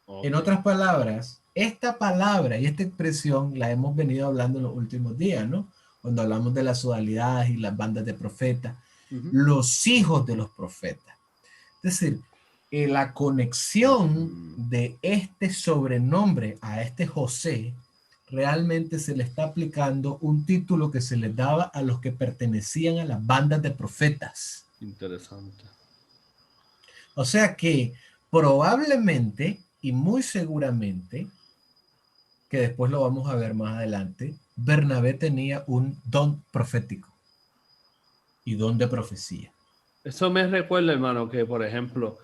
Okay. En otras palabras, esta palabra y esta expresión la hemos venido hablando en los últimos días, ¿no? Cuando hablamos de las sodalidades y las bandas de profetas, los hijos de los profetas. Es decir, la conexión de este sobrenombre a este José, realmente se le está aplicando un título que se les daba a los que pertenecían a las bandas de profetas. Interesante. O sea que probablemente y muy seguramente, que después lo vamos a ver más adelante, Bernabé tenía un don profético y don de profecía. Eso me recuerda, hermano, que por ejemplo,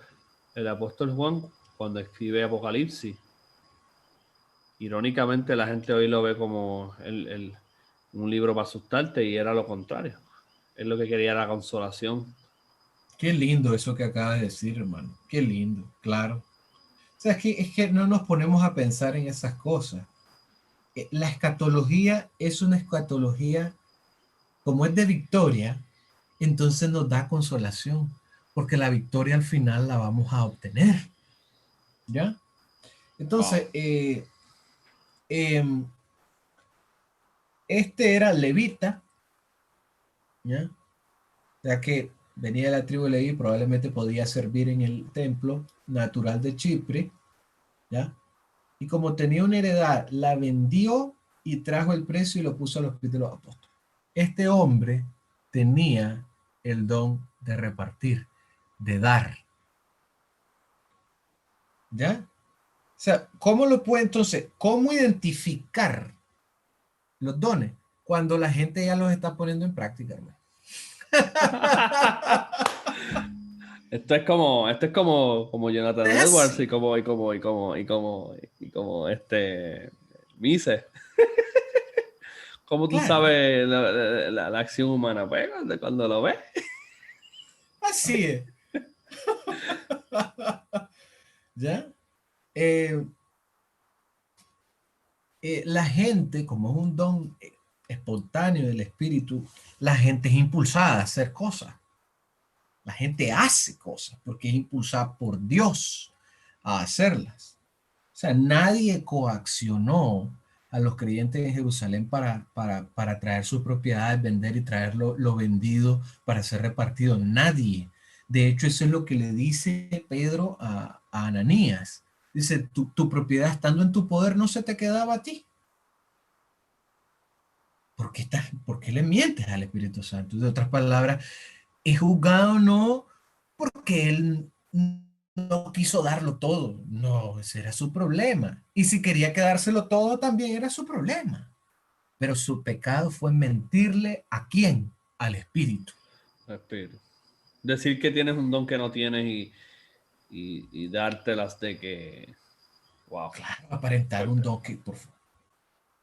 el apóstol Juan, cuando escribe Apocalipsis, irónicamente la gente hoy lo ve como un libro para asustarte y era lo contrario. Él lo que quería era consolación. Qué lindo eso que acabas de decir, hermano. Qué lindo, claro. O sea, es que no nos ponemos a pensar en esas cosas. La escatología es una escatología, como es de victoria, entonces nos da consolación, porque la victoria al final la vamos a obtener. ¿Ya? Entonces, este era levita, ¿ya? Ya que venía de la tribu de Leví, probablemente podía servir en el templo natural de Chipre, ¿ya? Y como tenía una heredad, la vendió y trajo el precio y lo puso a los pies de los apóstoles. Este hombre tenía el don de repartir, de dar. ¿Ya? O sea, ¿cómo lo puede entonces, cómo identificar los dones cuando la gente ya los está poniendo en práctica, hermano? Esto es como Jonathan Edwards y como Mises. ¿Cómo tú Claro, sabes la acción humana? Pues cuando lo ves. así es. ¿Ya? La gente, como es un don espontáneo del espíritu, la gente es impulsada a hacer cosas. La gente hace cosas porque es impulsada por Dios a hacerlas. O sea, nadie coaccionó a los creyentes en Jerusalén para traer sus propiedades, vender y traer lo vendido para ser repartido. Nadie. De hecho, eso es lo que le dice Pedro a Ananías. Dice, tu propiedad estando en tu poder no se te quedaba a ti. ¿Por qué le mientes al Espíritu Santo? De otras palabras, es juzgado no porque él no quiso darlo todo. No, ese era su problema. Y si quería quedárselo todo, también era su problema. Pero su pecado fue mentirle ¿a quién? Al Espíritu. Espíritu. decir que tienes un don que no tienes y dártelas de que, wow. Claro, aparentar un don que, por favor.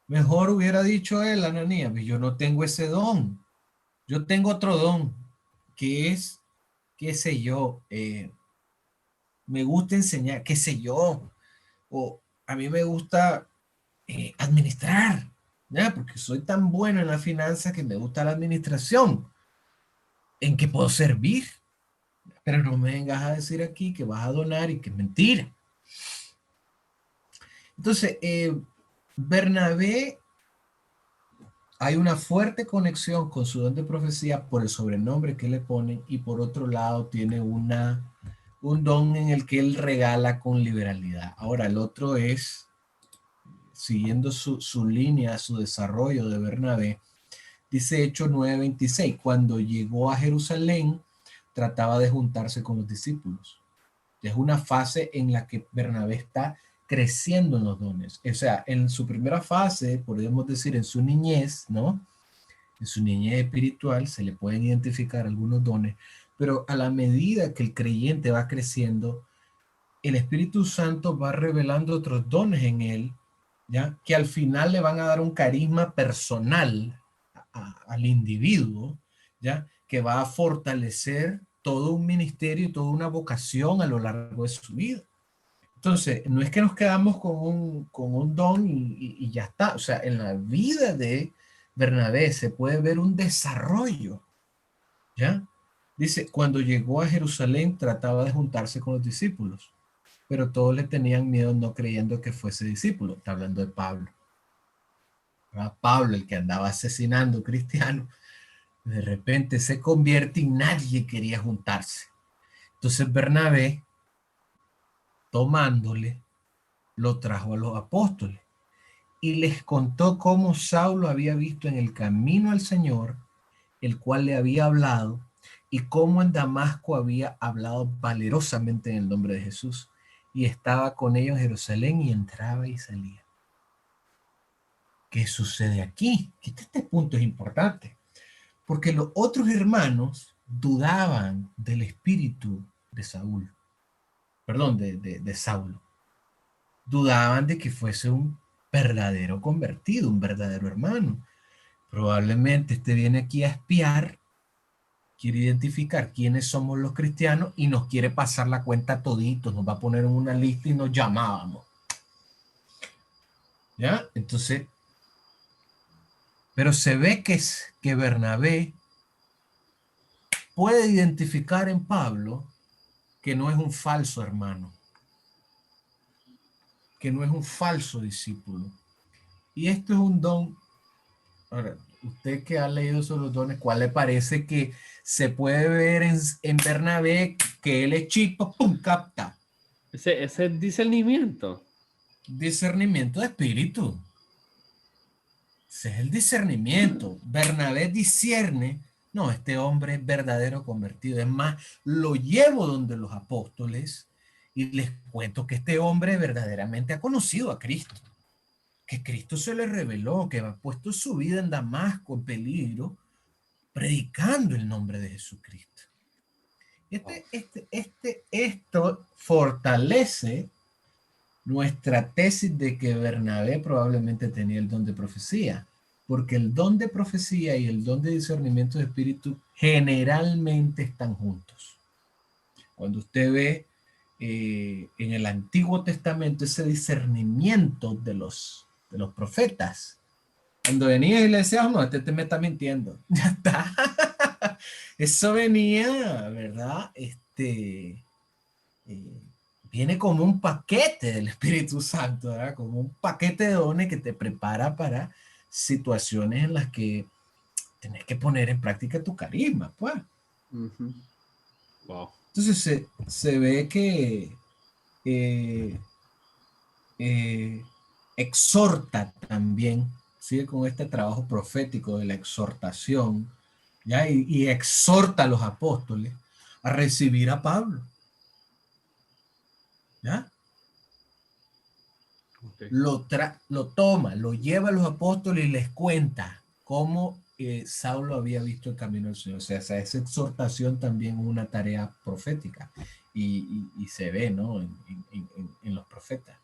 Mejor hubiera dicho él, Ananías, yo no tengo ese don. Yo tengo otro don, que es, qué sé yo, me gusta enseñar, qué sé yo, o a mí me gusta administrar, ¿ya? Porque soy tan bueno en la finanza que me gusta la administración. ¿En qué puedo servir? Pero no me vengas a decir aquí que vas a donar y que es mentira. Entonces, Bernabé, hay una fuerte conexión con su don de profecía por el sobrenombre que le ponen, y por otro lado tiene un don en el que él regala con liberalidad. Ahora, el otro es, siguiendo su línea, su desarrollo de Bernabé, dice Hechos 9:26, cuando llegó a Jerusalén, trataba de juntarse con los discípulos. Es una fase en la que Bernabé está creciendo en los dones. O sea, en su primera fase, podemos decir en su niñez, ¿no? En su niñez espiritual se le pueden identificar algunos dones, pero a la medida que el creyente va creciendo, el Espíritu Santo va revelando otros dones en él, ¿ya? Que al final le van a dar un carisma personal al individuo, ¿ya? Que va a fortalecer todo un ministerio y toda una vocación a lo largo de su vida. Entonces, no es que nos quedamos con un don y ya está. O sea, en la vida de Bernabé se puede ver un desarrollo, ¿ya? Dice, cuando llegó a Jerusalén trataba de juntarse con los discípulos, pero todos le tenían miedo no creyendo que fuese discípulo. Está hablando de Pablo. ¿Verdad? Pablo, el que andaba asesinando cristianos, de repente se convierte y nadie quería juntarse. Entonces Bernabé, tomándole, lo trajo a los apóstoles y les contó cómo Saulo había visto en el camino al Señor, el cual le había hablado, y cómo en Damasco había hablado valerosamente en el nombre de Jesús, y estaba con ellos en Jerusalén y entraba y salía. ¿Qué sucede aquí? Este punto es importante, porque los otros hermanos dudaban del espíritu de Saúl, perdón, de Saulo. Dudaban de que fuese un verdadero convertido, un verdadero hermano. Probablemente este viene aquí a espiar, quiere identificar quiénes somos los cristianos y nos quiere pasar la cuenta a toditos, nos va a poner en una lista y nos llamábamos. ¿Ya? Entonces, pero se ve que Bernabé puede identificar en Pablo que no es un falso hermano, que no es un falso discípulo. Y esto es un don. Ahora, usted que ha leído sobre los dones, ¿cuál le parece que se puede ver en Bernabé que él es chispa, pum, capta? Ese discernimiento. Discernimiento de espíritu. Ese es el discernimiento. Bernabé discierne, no, este hombre es verdadero convertido. Es más, lo llevo donde los apóstoles y les cuento que este hombre verdaderamente ha conocido a Cristo, que Cristo se le reveló, que ha puesto su vida en Damasco en peligro, predicando el nombre de Jesucristo. Esto fortalece nuestra tesis de que Bernabé probablemente tenía el don de profecía, porque el don de profecía y el don de discernimiento de espíritu generalmente están juntos. Cuando usted ve en el Antiguo Testamento ese discernimiento de los profetas, cuando venía y le decía, oh, no, este me está mintiendo. Ya está. Eso venía, ¿verdad? Viene como un paquete del Espíritu Santo, ¿verdad? Como un paquete de dones que te prepara para situaciones en las que tenés que poner en práctica tu carisma, pues. Uh-huh. Wow. Entonces se ve que exhorta también, sigue con este trabajo profético de la exhortación, ¿ya? Y exhorta a los apóstoles a recibir a Pablo, ¿ya? Okay. Lo toma, lo lleva a los apóstoles y les cuenta cómo Saulo había visto el camino del Señor. O sea, esa exhortación también es una tarea profética y se ve, ¿no? En los profetas.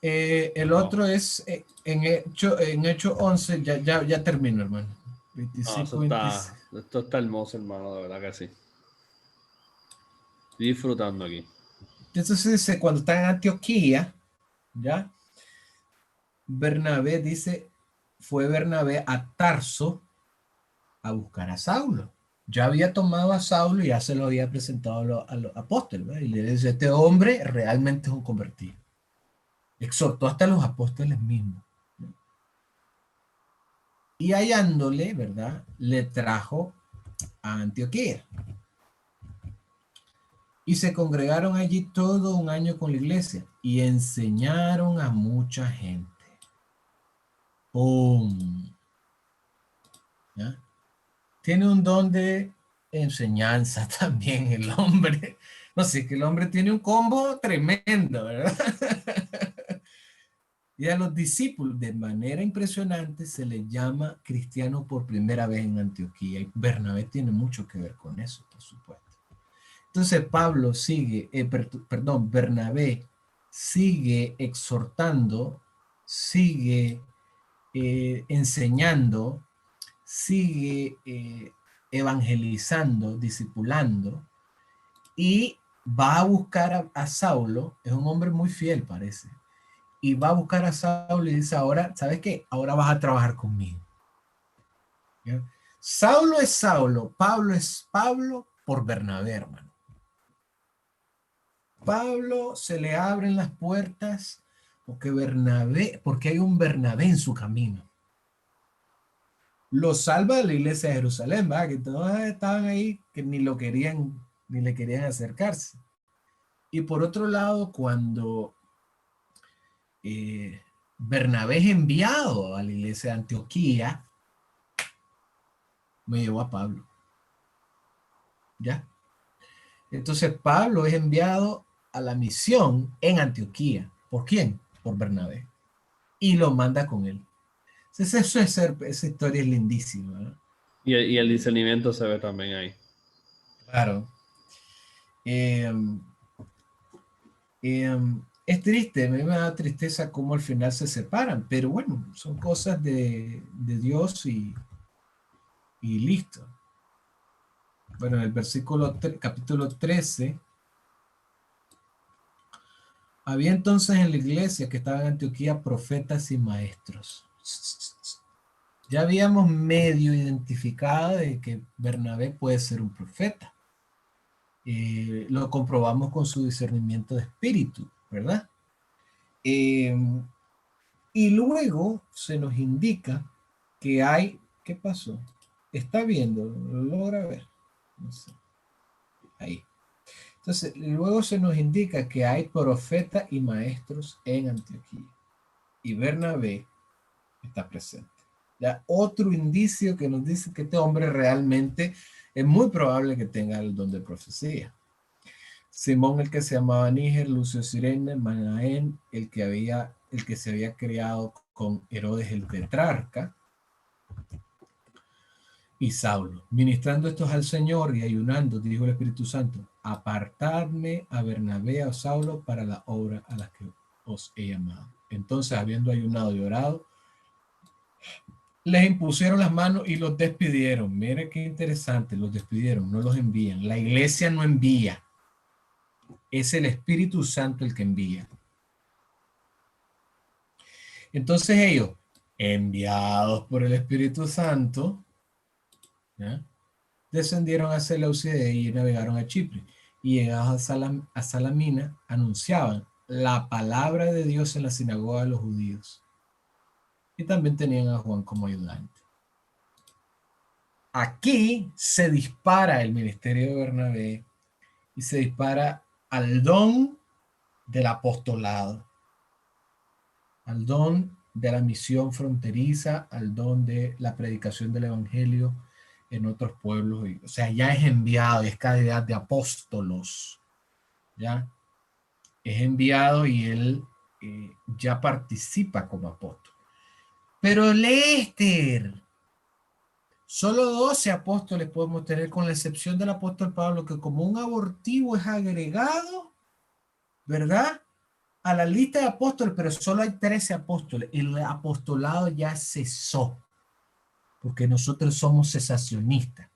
El otro es en Hechos 11, ya termino, hermano. No, 25, 26. esto está hermoso, hermano, de verdad que sí. Estoy disfrutando aquí. Entonces dice, cuando está en Antioquía, ¿ya? Bernabé dice, fue Bernabé a Tarso a buscar a Saulo. Ya había tomado a Saulo y ya se lo había presentado a los apóstoles, ¿verdad? Y le dice, este hombre realmente es un convertido. Exhortó hasta a los apóstoles mismos. Y hallándole, ¿verdad? Le trajo a Antioquía. Y se congregaron allí todo un año con la iglesia y enseñaron a mucha gente. ¡Pum! ¿Ya? Tiene un don de enseñanza también el hombre. No sé, que el hombre tiene un combo tremendo, ¿verdad? Y a los discípulos, de manera impresionante, se les llama cristiano por primera vez en Antioquía. Y Bernabé tiene mucho que ver con eso, por supuesto. Entonces Pablo sigue, Bernabé sigue exhortando, sigue enseñando, sigue evangelizando, discipulando, y va a buscar a Saulo. Es un hombre muy fiel, parece, y va a buscar a Saulo y dice, ahora, ¿sabes qué? Ahora vas a trabajar conmigo. ¿Ya? Saulo es Saulo, Pablo es Pablo por Bernabé, hermano. Pablo se le abren las puertas porque hay un Bernabé en su camino. Lo salva de la iglesia de Jerusalén, ¿verdad? Que todos estaban ahí que ni lo querían, ni le querían acercarse. Y por otro lado, cuando Bernabé es enviado a la iglesia de Antioquía, me llevó a Pablo. ¿Ya? Entonces Pablo es enviado a la misión en Antioquía. ¿Por quién? Por Bernabé. Y lo manda con él. Entonces esa historia es lindísima, ¿no? Y el discernimiento se ve también ahí. Claro. Es triste, a mí me da tristeza cómo al final se separan, pero bueno, son cosas de Dios y listo. Bueno, en el capítulo 13, había entonces en la iglesia que estaba en Antioquía profetas y maestros. Ya habíamos medio identificado de que Bernabé puede ser un profeta. Lo comprobamos con su discernimiento de espíritu, ¿verdad? Y luego se nos indica que hay, ¿qué pasó? Está viendo, lo logra ver. No sé. Ahí. Entonces, luego se nos indica que hay profetas y maestros en Antioquía. Y Bernabé está presente. Ya otro indicio que nos dice que este hombre realmente es muy probable que tenga el don de profecía. Simón, el que se llamaba Níger, Lucio Sirene, Manaén, el que se había criado con Herodes el tetrarca, y Saulo. Ministrando estos al Señor y ayunando, dijo el Espíritu Santo, apartadme a Bernabé a Saulo para la obra a la que os he llamado. Entonces, habiendo ayunado y orado, les impusieron las manos y los despidieron. Mire qué interesante, los despidieron, no los envían. La iglesia no envía. Es el Espíritu Santo el que envía. Entonces ellos, enviados por el Espíritu Santo, ¿ya?, descendieron a Seleucia y navegaron a Chipre. Y llegados a Salamina, anunciaban la palabra de Dios en la sinagoga de los judíos. Y también tenían a Juan como ayudante. Aquí se dispara el ministerio de Bernabé y se dispara al don del apostolado, al don de la misión fronteriza, al don de la predicación del evangelio en otros pueblos. O sea, ya es enviado, es calidad de apóstolos, ya es enviado y él ya participa como apóstol. Pero Lester, solo 12 apóstoles podemos tener, con la excepción del apóstol Pablo, que como un abortivo es agregado, ¿verdad?, a la lista de apóstoles, pero solo hay 13 apóstoles. El apostolado ya cesó, porque nosotros somos cesacionistas.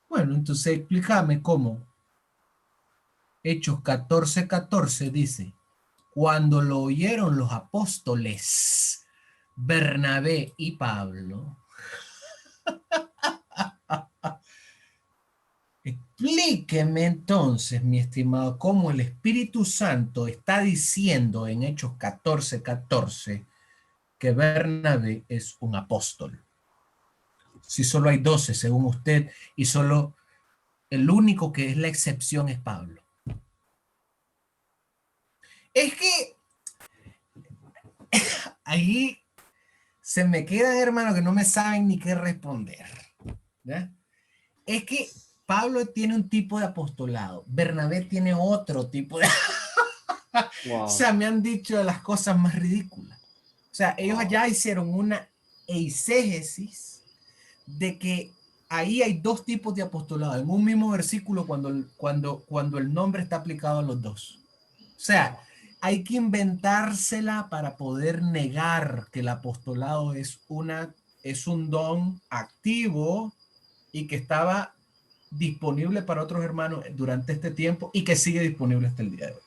Bueno, entonces explícame cómo. Hechos 14:14 dice, cuando lo oyeron los apóstoles Bernabé y Pablo. Explíqueme entonces, mi estimado, cómo el Espíritu Santo está diciendo en Hechos 14:14 que Bernabé es un apóstol. Si solo hay 12 según usted y solo el único que es la excepción es Pablo. Es que ahí se me quedan, hermano, que no me saben ni qué responder, ¿ya? Es que Pablo tiene un tipo de apostolado, Bernabé tiene otro tipo de... Wow. O sea, me han dicho las cosas más ridículas. O sea, ellos allá hicieron una eisegesis de que ahí hay dos tipos de apostolado en un mismo versículo cuando el nombre está aplicado a los dos. O sea, hay que inventársela para poder negar que el apostolado es un don activo y que estaba disponible para otros hermanos durante este tiempo y que sigue disponible hasta el día de hoy.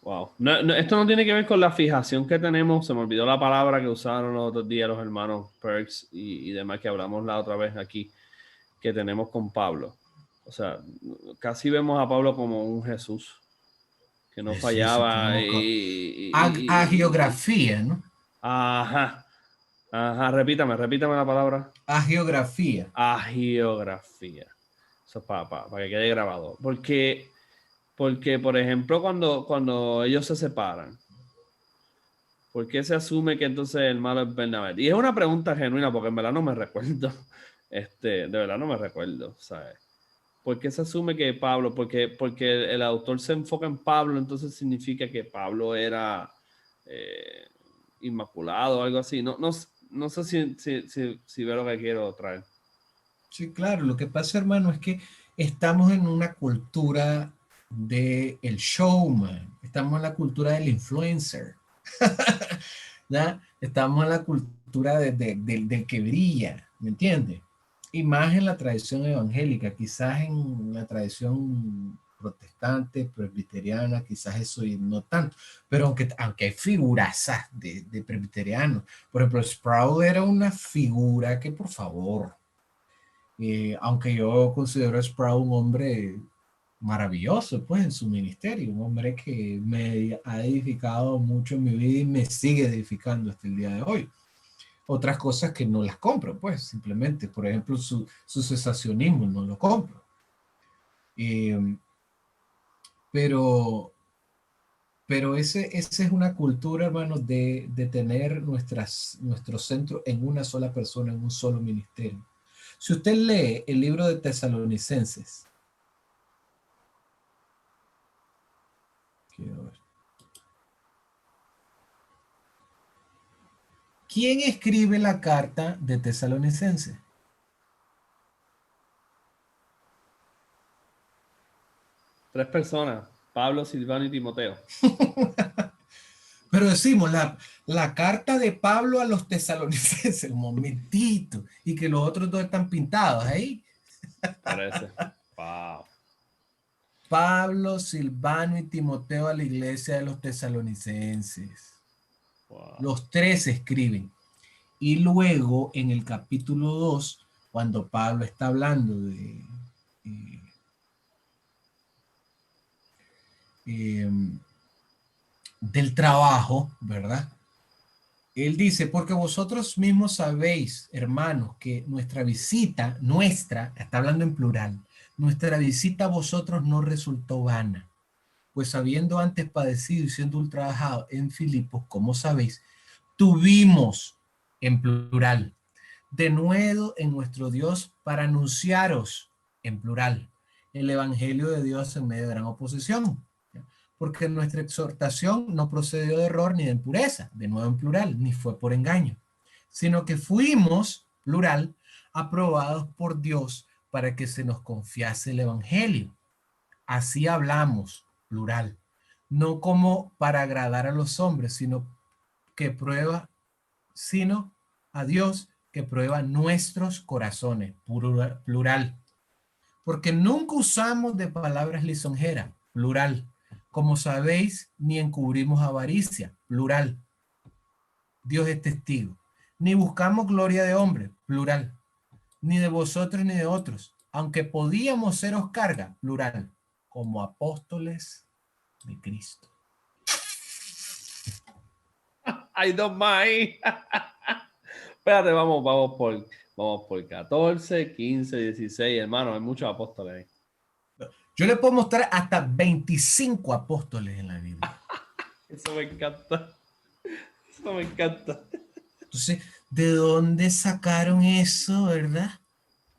Wow. Esto no tiene que ver con la fijación que tenemos. Se me olvidó la palabra que usaron los otros días los hermanos Perks y demás que hablamos la otra vez aquí, que tenemos con Pablo. O sea, casi vemos a Pablo como un Jesús que no fallaba. Agiografía, ¿no? Ajá. Repítame la palabra. Agiografía. Agiografía. Eso es para que quede grabado. Porque, por ejemplo, cuando ellos se separan, ¿por qué se asume que entonces el malo es Bernabé? Y es una pregunta genuina, porque en verdad no me recuerdo. De verdad no me recuerdo, ¿sabes? ¿Por qué se asume que Pablo? Porque el autor se enfoca en Pablo, entonces significa que Pablo era inmaculado o algo así. No sé si veo lo que quiero traer. Sí, claro. Lo que pasa, hermano, es que estamos en una cultura del showman. Estamos en la cultura del influencer. ¿Ya? Estamos en la cultura del que brilla, ¿me entiendes? Y más en la tradición evangélica, quizás en la tradición protestante, presbiteriana, quizás eso y no tanto, pero aunque hay figuras de presbiterianos, por ejemplo, Sproul era una figura que, por favor, aunque yo considero a Sproul un hombre maravilloso, pues, en su ministerio, un hombre que me ha edificado mucho en mi vida y me sigue edificando hasta el día de hoy. Otras cosas que no las compro, pues, simplemente, por ejemplo, su cesacionismo no lo compro. Pero esa es una cultura, hermano, de tener nuestro centro en una sola persona, en un solo ministerio. Si usted lee el libro de Tesalonicenses, quiero ver. ¿Quién escribe la carta de Tesalonicenses? Tres personas: Pablo, Silvano y Timoteo. Pero decimos la carta de Pablo a los tesalonicenses, un momentito, y que los otros dos están pintados ahí. Parece. Wow. Pablo, Silvano y Timoteo a la iglesia de los tesalonicenses. Wow. Los tres escriben. Y luego en el capítulo 2, cuando Pablo está hablando del trabajo, ¿verdad? Él dice, porque vosotros mismos sabéis, hermanos, que nuestra, está hablando en plural, nuestra visita a vosotros no resultó vana, pues habiendo antes padecido y siendo ultrajado en Filipos, como sabéis, tuvimos, en plural, de nuevo en nuestro Dios para anunciaros, en plural, el evangelio de Dios en medio de gran oposición. Porque nuestra exhortación no procedió de error ni de impureza, de nuevo en plural, ni fue por engaño. sino que fuimos, plural, aprobados por Dios para que se nos confiase el evangelio. Así hablamos, plural, no como para agradar a los hombres, sino a Dios que prueba nuestros corazones, plural. Porque nunca usamos de palabras lisonjeras, plural. Como sabéis, ni encubrimos avaricia, plural. Dios es testigo. Ni buscamos gloria de hombre, plural. Ni de vosotros ni de otros, aunque podíamos seros carga, plural, como apóstoles de Cristo. Hay dos más ahí. Espérate, vamos por 14, 15, 16, hermano. Hay muchos apóstoles ahí. Yo le puedo mostrar hasta 25 apóstoles en la Biblia. Eso me encanta. Eso me encanta. Entonces, ¿de dónde sacaron eso, verdad?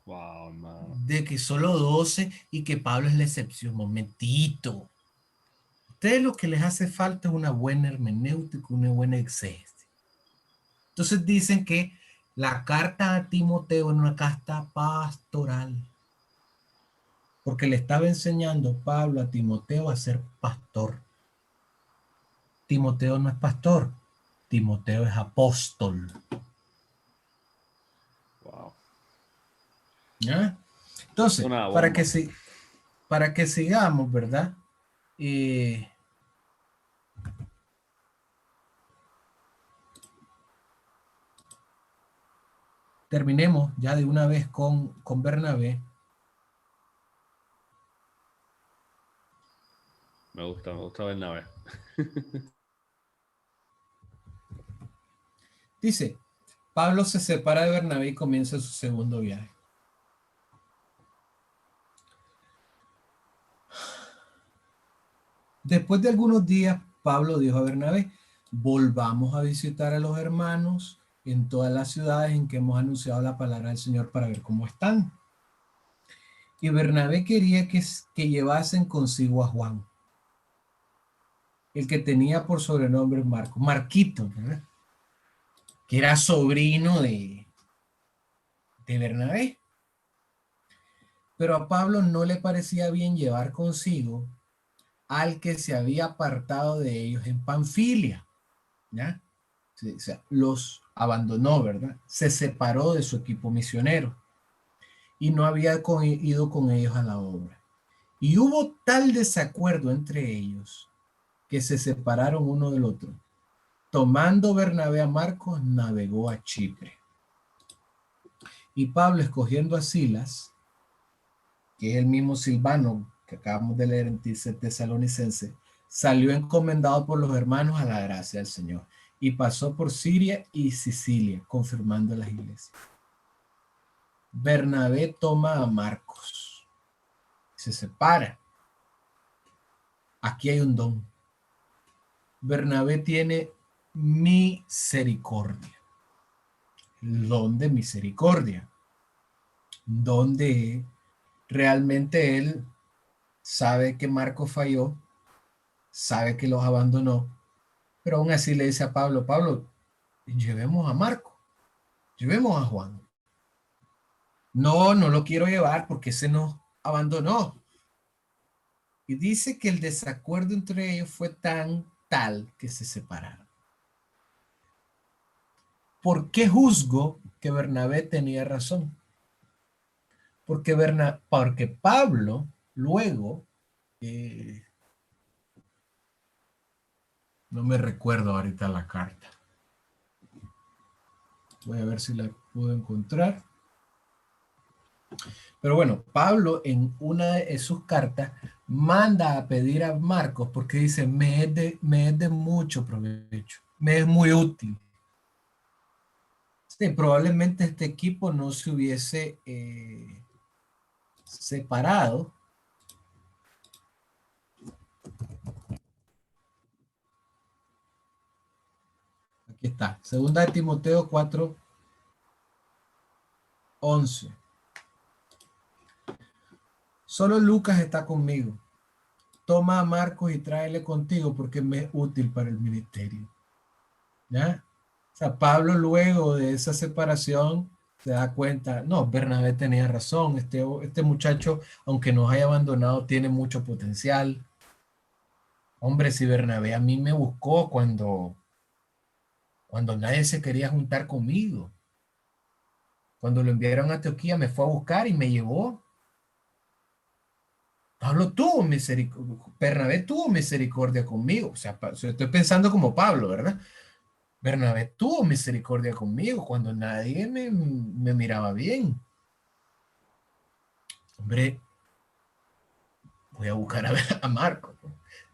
Wow, hermano. De que solo 12 y que Pablo es la excepción. Momentito. Ustedes lo que les hace falta es una buena hermenéutica, una buena exégesis. Entonces dicen que la carta a Timoteo es una carta pastoral. Porque le estaba enseñando Pablo a Timoteo a ser pastor. Timoteo no es pastor. Timoteo es apóstol. Wow. ¿Ya? Entonces, para que sigamos, ¿verdad? Terminemos ya de una vez con Bernabé. Me gusta Bernabé. Dice, Pablo se separa de Bernabé y comienza su segundo viaje. Después de algunos días, Pablo dijo a Bernabé, volvamos a visitar a los hermanos en todas las ciudades en que hemos anunciado la palabra del Señor para ver cómo están. Y Bernabé quería que llevasen consigo a Juan, el que tenía por sobrenombre Marquito, ¿verdad? Que era sobrino de Bernabé. Pero a Pablo no le parecía bien llevar consigo al que se había apartado de ellos en Panfilia, ¿ya? O sea, los abandonó, ¿verdad? Se separó de su equipo misionero y no había ido con ellos a la obra. Y hubo tal desacuerdo entre ellos que se separaron uno del otro. Tomando Bernabé a Marcos, navegó a Chipre. Y Pablo, escogiendo a Silas, que es el mismo Silvano que acabamos de leer en Tesalonicense, salió encomendado por los hermanos a la gracia del Señor y pasó por Siria y Sicilia, confirmando las iglesias. Bernabé toma a Marcos, se separa. Aquí hay un don. Bernabé tiene misericordia. El don de misericordia, donde realmente él sabe que Marcos falló, sabe que los abandonó, pero aún así le dice a Pablo, Pablo, llevemos a Marco, llevemos a Juan. No lo quiero llevar porque ese nos abandonó. Y dice que el desacuerdo entre ellos fue tal que se separaron. ¿Por qué juzgo que Bernabé tenía razón? Porque Pablo luego, no me recuerdo ahorita la carta. Voy a ver si la puedo encontrar. Pero bueno, Pablo en una de sus cartas manda a pedir a Marcos porque dice, me es de mucho provecho, me es muy útil. Sí, probablemente este equipo no se hubiese separado. Aquí está, segunda de Timoteo 4:11. Solo Lucas está conmigo. Toma a Marcos y tráele contigo porque me es útil para el ministerio. ¿Ya? O sea, Pablo luego de esa separación se da cuenta, no, Bernabé tenía razón, este muchacho, aunque nos haya abandonado, tiene mucho potencial. Hombre, si Bernabé a mí me buscó cuando nadie se quería juntar conmigo. Cuando lo enviaron a Antioquía me fue a buscar y me llevó. Pablo tuvo misericordia, Bernabé tuvo misericordia conmigo. O sea, estoy pensando como Pablo, ¿verdad? Bernabé tuvo misericordia conmigo cuando nadie me miraba bien. Hombre, voy a buscar a, ver a Marco.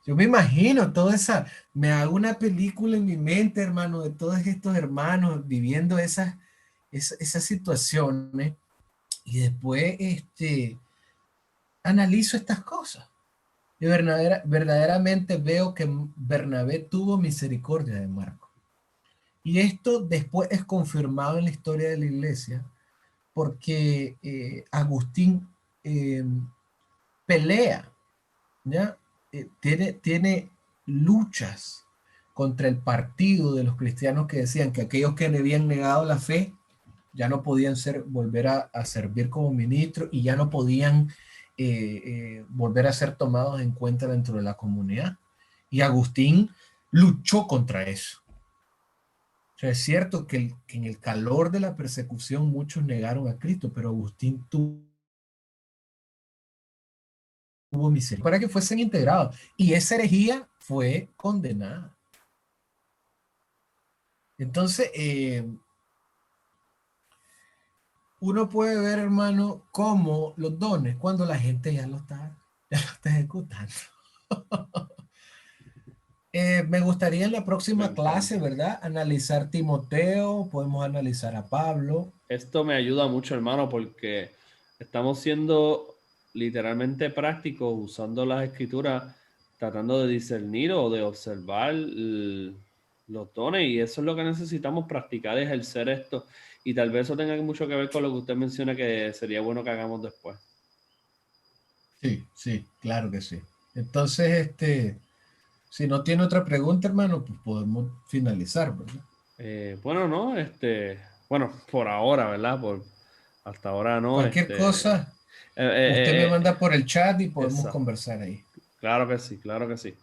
Yo me imagino toda esa, me hago una película en mi mente, hermano, de todos estos hermanos viviendo esas situaciones y después analizo estas cosas. Y verdaderamente veo que Bernabé tuvo misericordia de Marco. Y esto después es confirmado en la historia de la iglesia porque Agustín eh, pelea, ¿ya? Tiene luchas contra el partido de los cristianos que decían que aquellos que le habían negado la fe ya no podían volver a servir como ministros y ya no podían volver a ser tomados en cuenta dentro de la comunidad. Y Agustín luchó contra eso. O sea, es cierto que en el calor de la persecución muchos negaron a Cristo, pero Agustín tuvo misericordia para que fuesen integrados. Y esa herejía fue condenada. Entonces, uno puede ver, hermano, cómo los dones, cuando la gente ya lo está ejecutando. Me gustaría en la Me próxima clase, encanta. ¿verdad? Analizar Timoteo, podemos analizar a Pablo. Esto me ayuda mucho, hermano, porque estamos siendo literalmente prácticos usando las escrituras, tratando de discernir o de observar los dones, y eso es lo que necesitamos practicar, ejercer esto. Y tal vez eso tenga mucho que ver con lo que usted menciona que sería bueno que hagamos después. Sí, sí, claro que sí. Entonces, si no tiene otra pregunta, hermano, pues podemos finalizar, ¿verdad? Bueno, no, bueno, por ahora, ¿verdad? Hasta ahora no, Cualquier cosa, usted me manda por el chat y podemos exacto. conversar ahí. Claro que sí, claro que sí.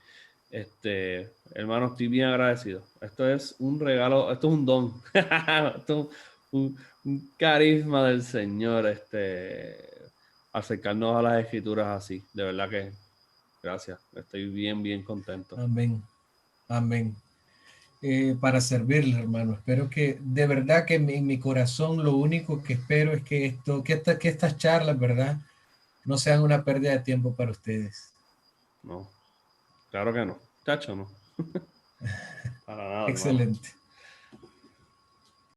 Hermano, estoy bien agradecido. Esto es un regalo, esto es un don. Esto es un carisma del Señor, acercarnos a las escrituras así. De verdad que gracias. Estoy bien, bien contento. Amén, amén. Para servirle, hermano. Espero que, de verdad que en mi corazón lo único que espero es que estas charlas, ¿verdad? No sean una pérdida de tiempo para ustedes. No, claro que no. Tacho, no. Para nada, hermano. Excelente.